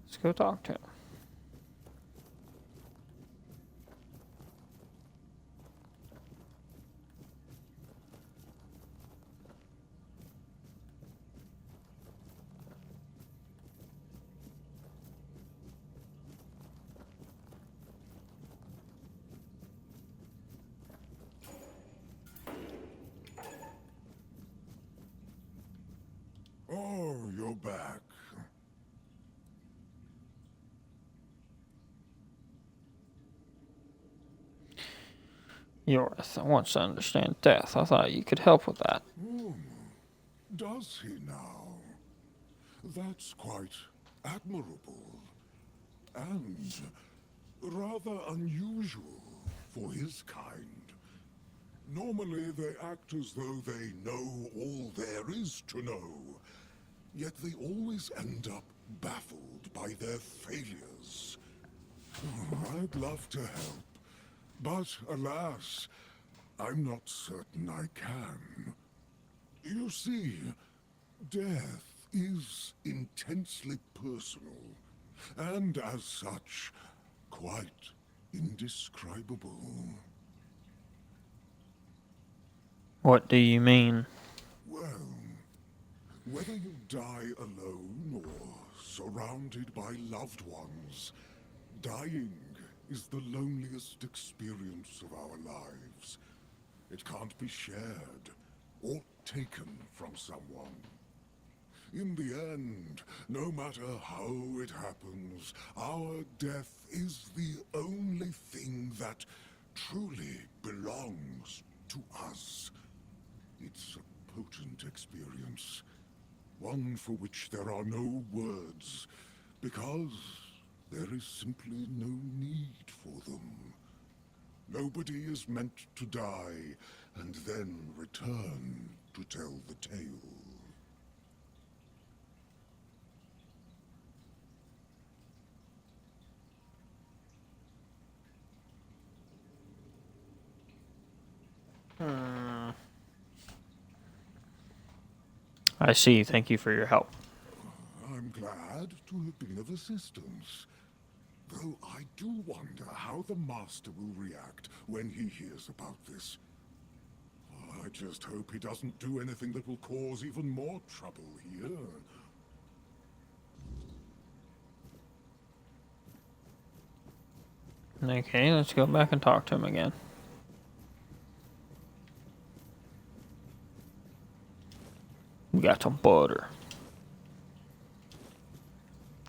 Let's go talk to him. Oh, you're back. Yorith wants to understand death. I thought you could help with that. Does he now? That's quite admirable. And rather unusual for his kind. Normally they act as though they know all there is to know. Yet they always end up baffled by their failures. I'd love to help. But alas, I'm not certain I can. You see, death is intensely personal, and as such, quite indescribable. What do you mean? Well, whether you die alone or surrounded by loved ones, dying is the loneliest experience of our lives. It can't be shared or taken from someone. In the end, no matter how it happens, our death is the only thing that truly belongs to us. It's a potent experience, one for which there are no words, because there is simply no need for them. Nobody is meant to die and then return to tell the tale. I see. Thank you for your help. I'm glad to have been of assistance. Though I do wonder how the Master will react when he hears about this. I just hope he doesn't do anything that will cause even more trouble here. Okay, let's go back and talk to him again. We got some butter.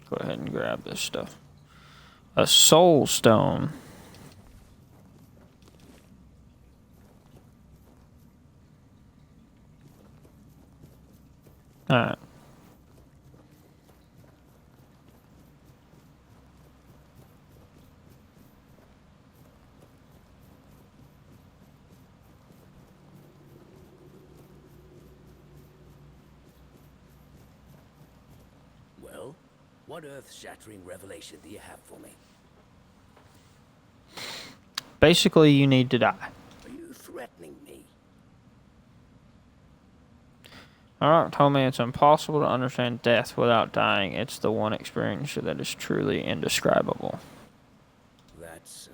Go ahead and grab this stuff. A soul stone. Alright. What earth-shattering revelation do you have for me? Basically, you need to die. Are you threatening me? Alright, told me it's impossible to understand death without dying. It's the one experience that is truly indescribable. That's,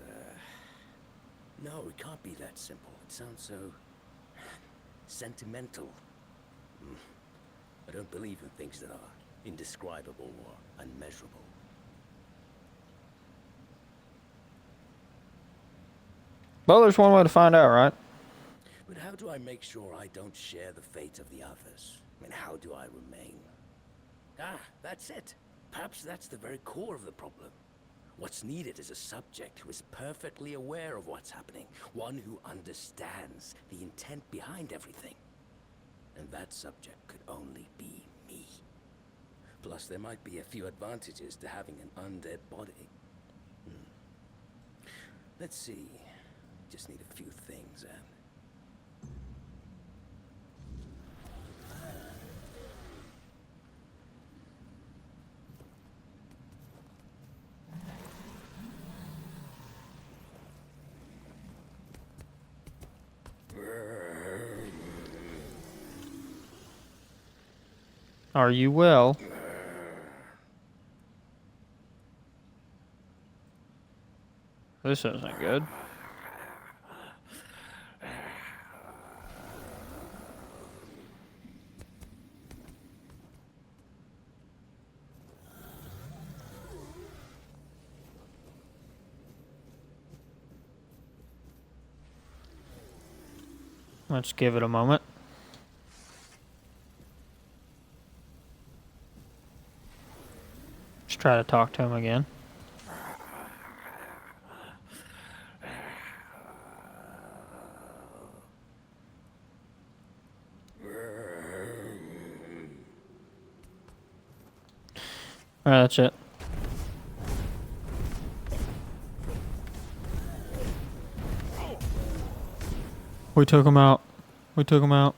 no, it can't be that simple. It sounds so... sentimental. I don't believe in things that are indescribable or unmeasurable. Well, there's one way to find out, right? But how do I make sure I don't share the fate of the others? I mean, how do I remain? Ah, that's it. Perhaps that's the very core of the problem. What's needed is a subject who is perfectly aware of what's happening. One who understands the intent behind everything. And that subject could only be me. Plus, there might be a few advantages to having an undead body. Let's see. Just need a few things, and... Are you well? This isn't good. Let's give it a moment. Let's try to talk to him again. Alright, that's it. We took him out. We took him out.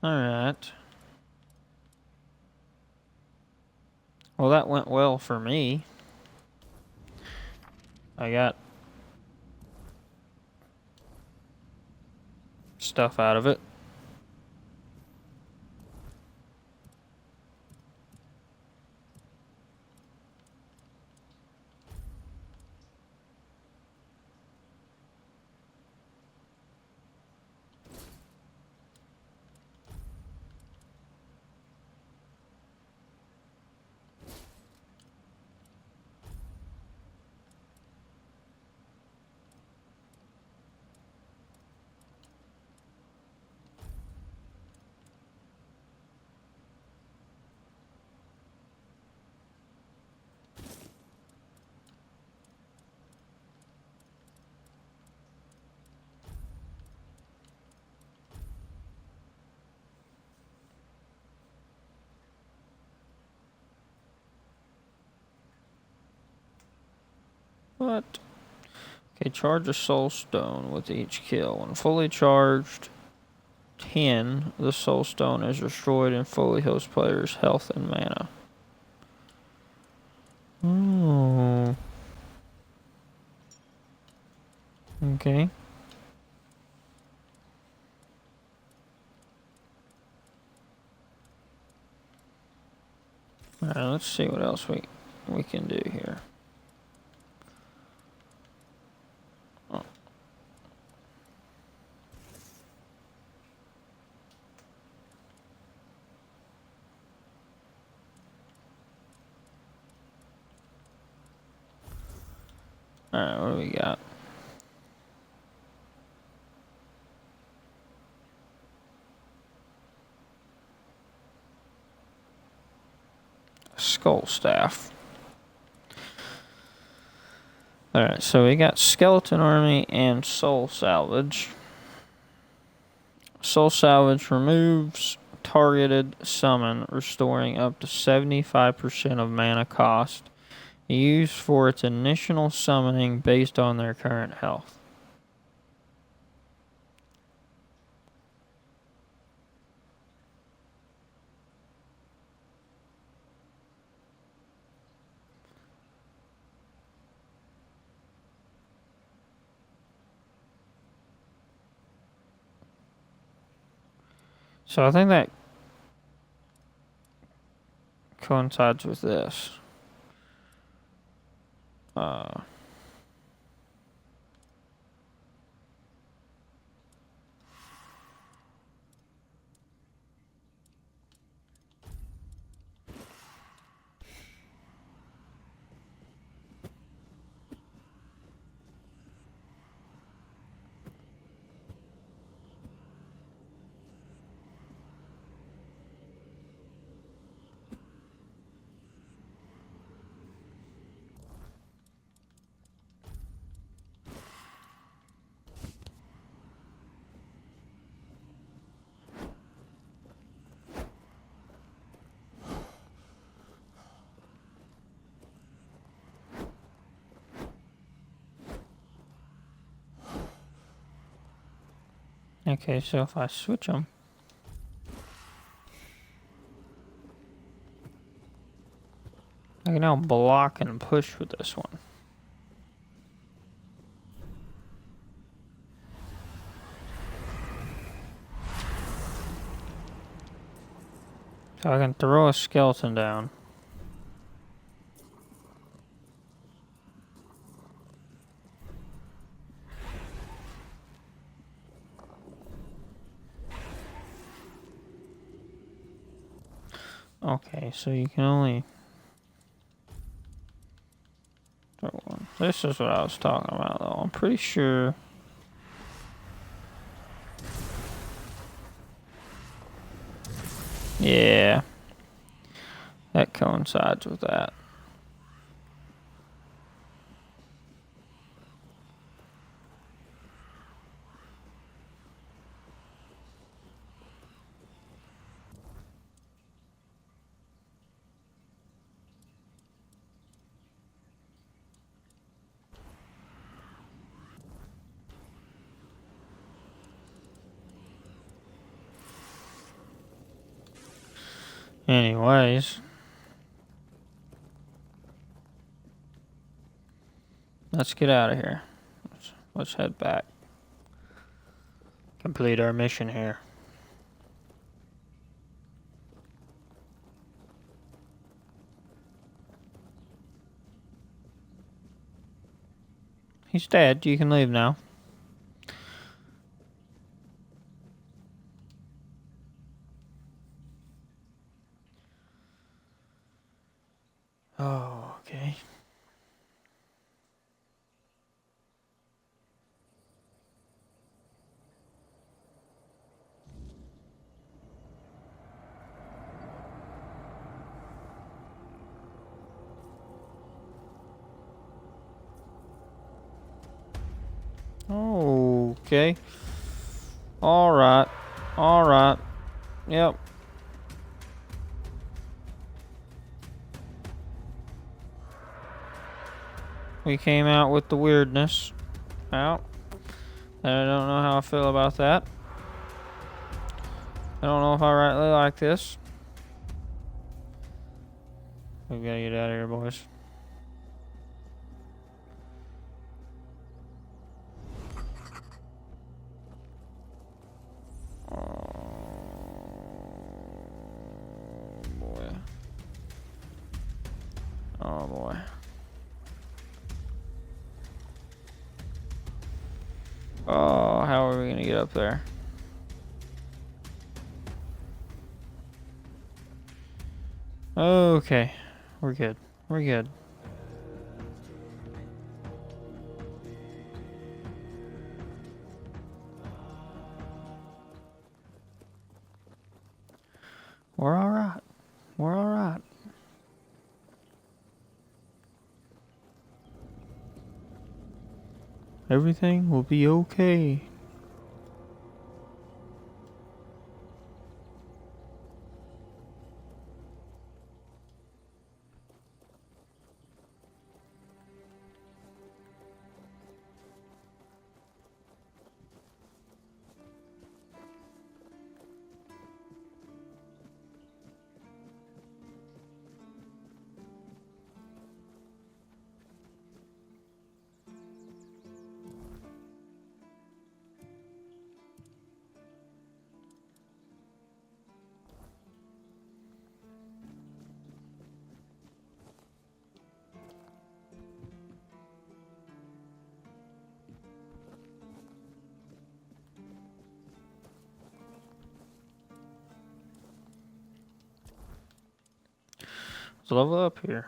Alright. Well, that went well for me. I got stuff out of it. What? Okay, charge a soul stone with each kill. When fully charged, 10, the soul stone is destroyed and fully heals players' health and mana. Oh. Okay. Alright, let's see what else we can do here. Oh. Alright, what do we got? Skull staff. Alright, so we got skeleton army and soul salvage. Soul salvage removes targeted summon, restoring up to 75% of mana cost, used for its initial summoning based on their current health. So I think that coincides with this. Okay, so if I switch them, I can now block and push with this one. So I can throw a skeleton down. Okay, so you can only throw one. This is what I was talking about, though. I'm pretty sure. Yeah. That coincides with that. Anyways. Let's get out of here. Let's head back. Complete our mission here. He's dead. You can leave now. Oh, okay. Okay. Alright. Alright. Yep. We came out with the weirdness out. And I don't know how I feel about that. I don't know if I rightly like this. We gotta get out of here, boys. Oh, boy. Oh boy. Oh, how are we gonna get up there? Okay, we're good. We're good. We're alright. We're alright. Everything will be okay. Let's level up here.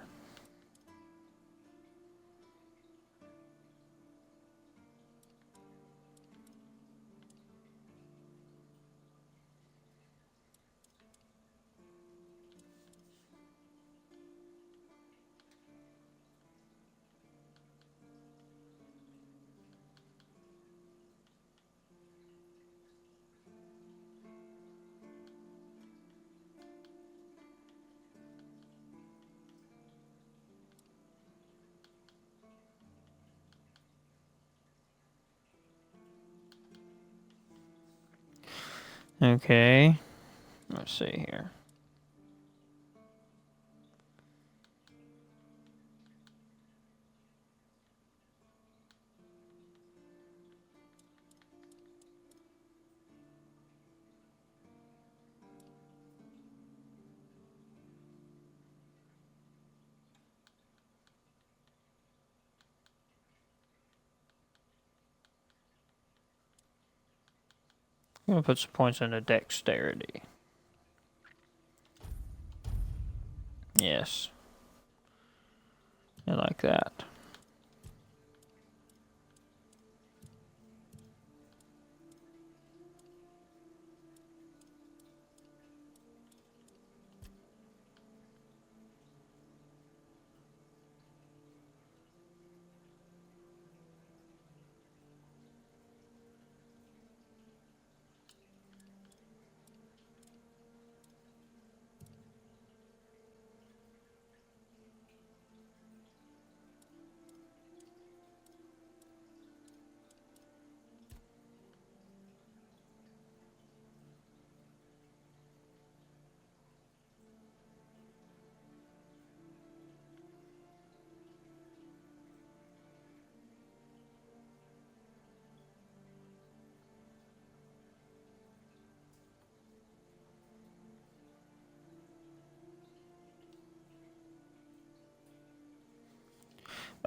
Okay. Let's see here. I'm gonna put some points into dexterity. Yes. I like that.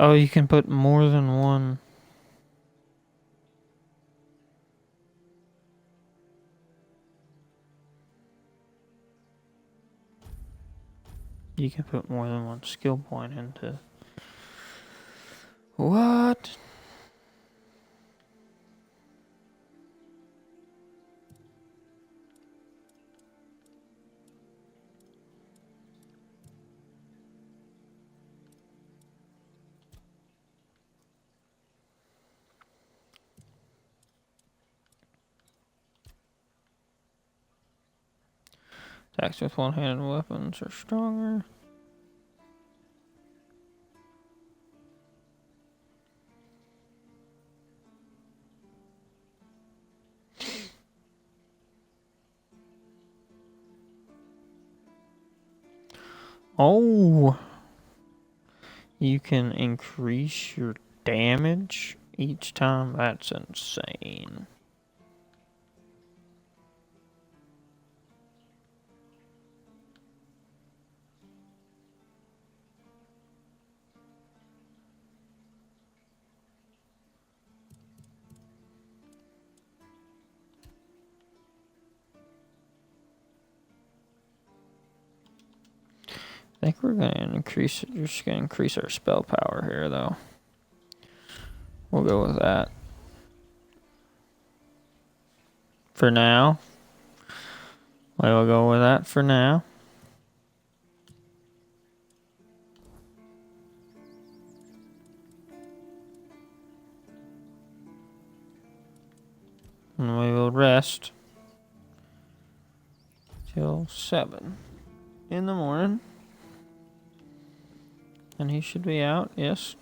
Oh, you can put more than one. You can put more than one skill point into. What? Attacks with one-handed weapons are stronger. Oh, you can increase your damage each time. That's insane. I think we're gonna increase it. We're just gonna increase our spell power here, though. We'll go with that. For now. We'll go with that for now. And we will rest till 7 in the morning. And he should be out, yes.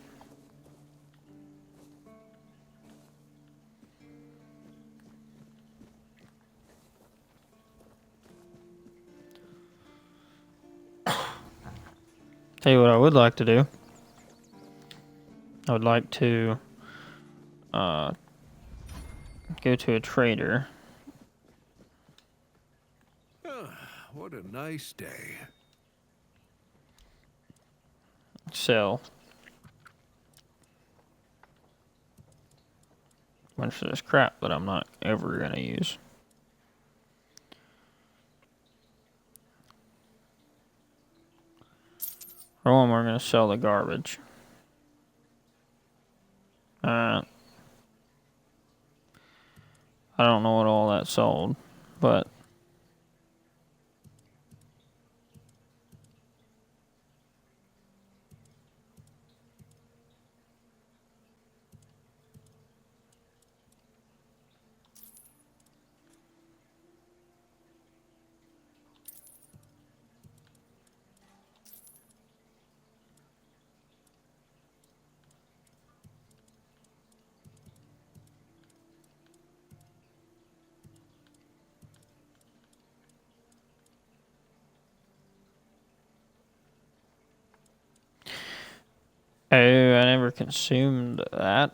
Tell you what I would like to do. I would like to go to a trader. What a nice day. Sell a bunch of this crap that I'm not ever going to use. For one, we're going to sell the garbage. I don't know what all that sold, but oh, I never consumed that.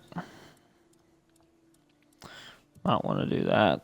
Might want to do that.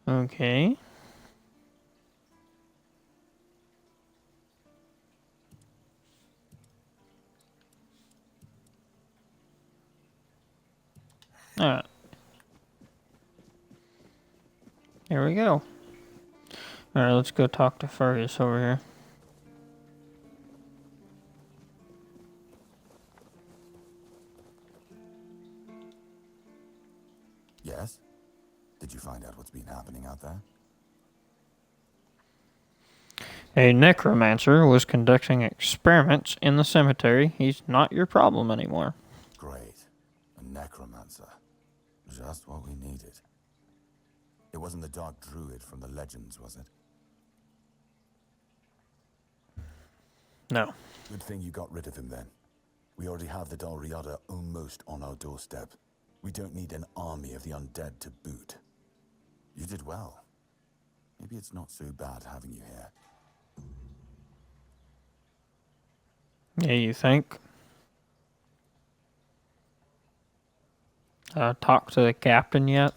Okay. Alright. Here we go. Alright, let's go talk to Fergus over here. Yes? Did you find out what's been happening out there? A necromancer was conducting experiments in the cemetery. He's not your problem anymore. Great. A necromancer. Just what we needed. It wasn't the dark druid from the legends, was it? No. Good thing you got rid of him then. We already have the Dalriada almost on our doorstep. We don't need an army of the undead to boot. You did well. Maybe it's not so bad having you here. Yeah, you think? Talk to the captain yet?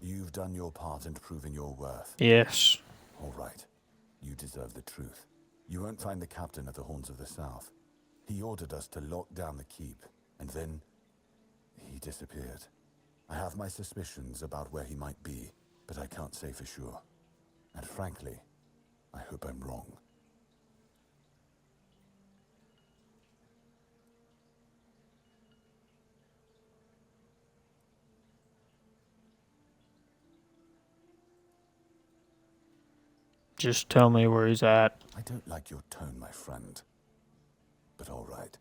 You've done your part in proving your worth. Yes. All right. You deserve the truth. You won't find the captain at the Horns of the South. He ordered us to lock down the keep, and then he disappeared. I have my suspicions about where he might be, but I can't say for sure. And frankly, I hope I'm wrong. Just tell me where he's at. I don't like your tone, my friend. But all right.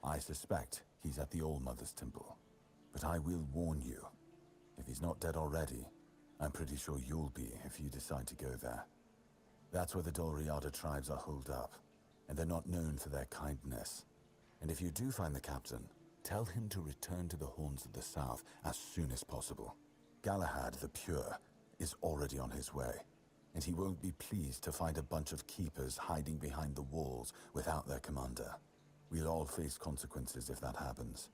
I suspect he's at the All-Mother's Temple. But I will warn you. If he's not dead already, I'm pretty sure you'll be if you decide to go there. That's where the Dolriada tribes are holed up, and they're not known for their kindness. And if you do find the captain, tell him to return to the Horns of the South as soon as possible. Galahad the Pure is already on his way, and he won't be pleased to find a bunch of keepers hiding behind the walls without their commander. We'll all face consequences if that happens.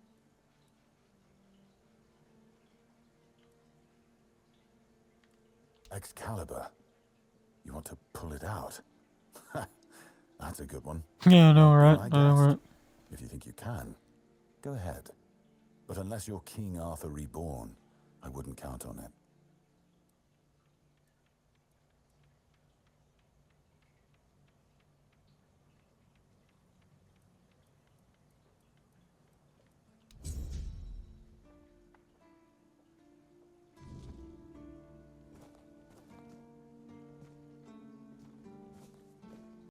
Excalibur. You want to pull it out? That's a good one. Yeah, I know, right? I I know, guessed. right? If you think you can, go ahead. But unless you're King Arthur reborn, I wouldn't count on it.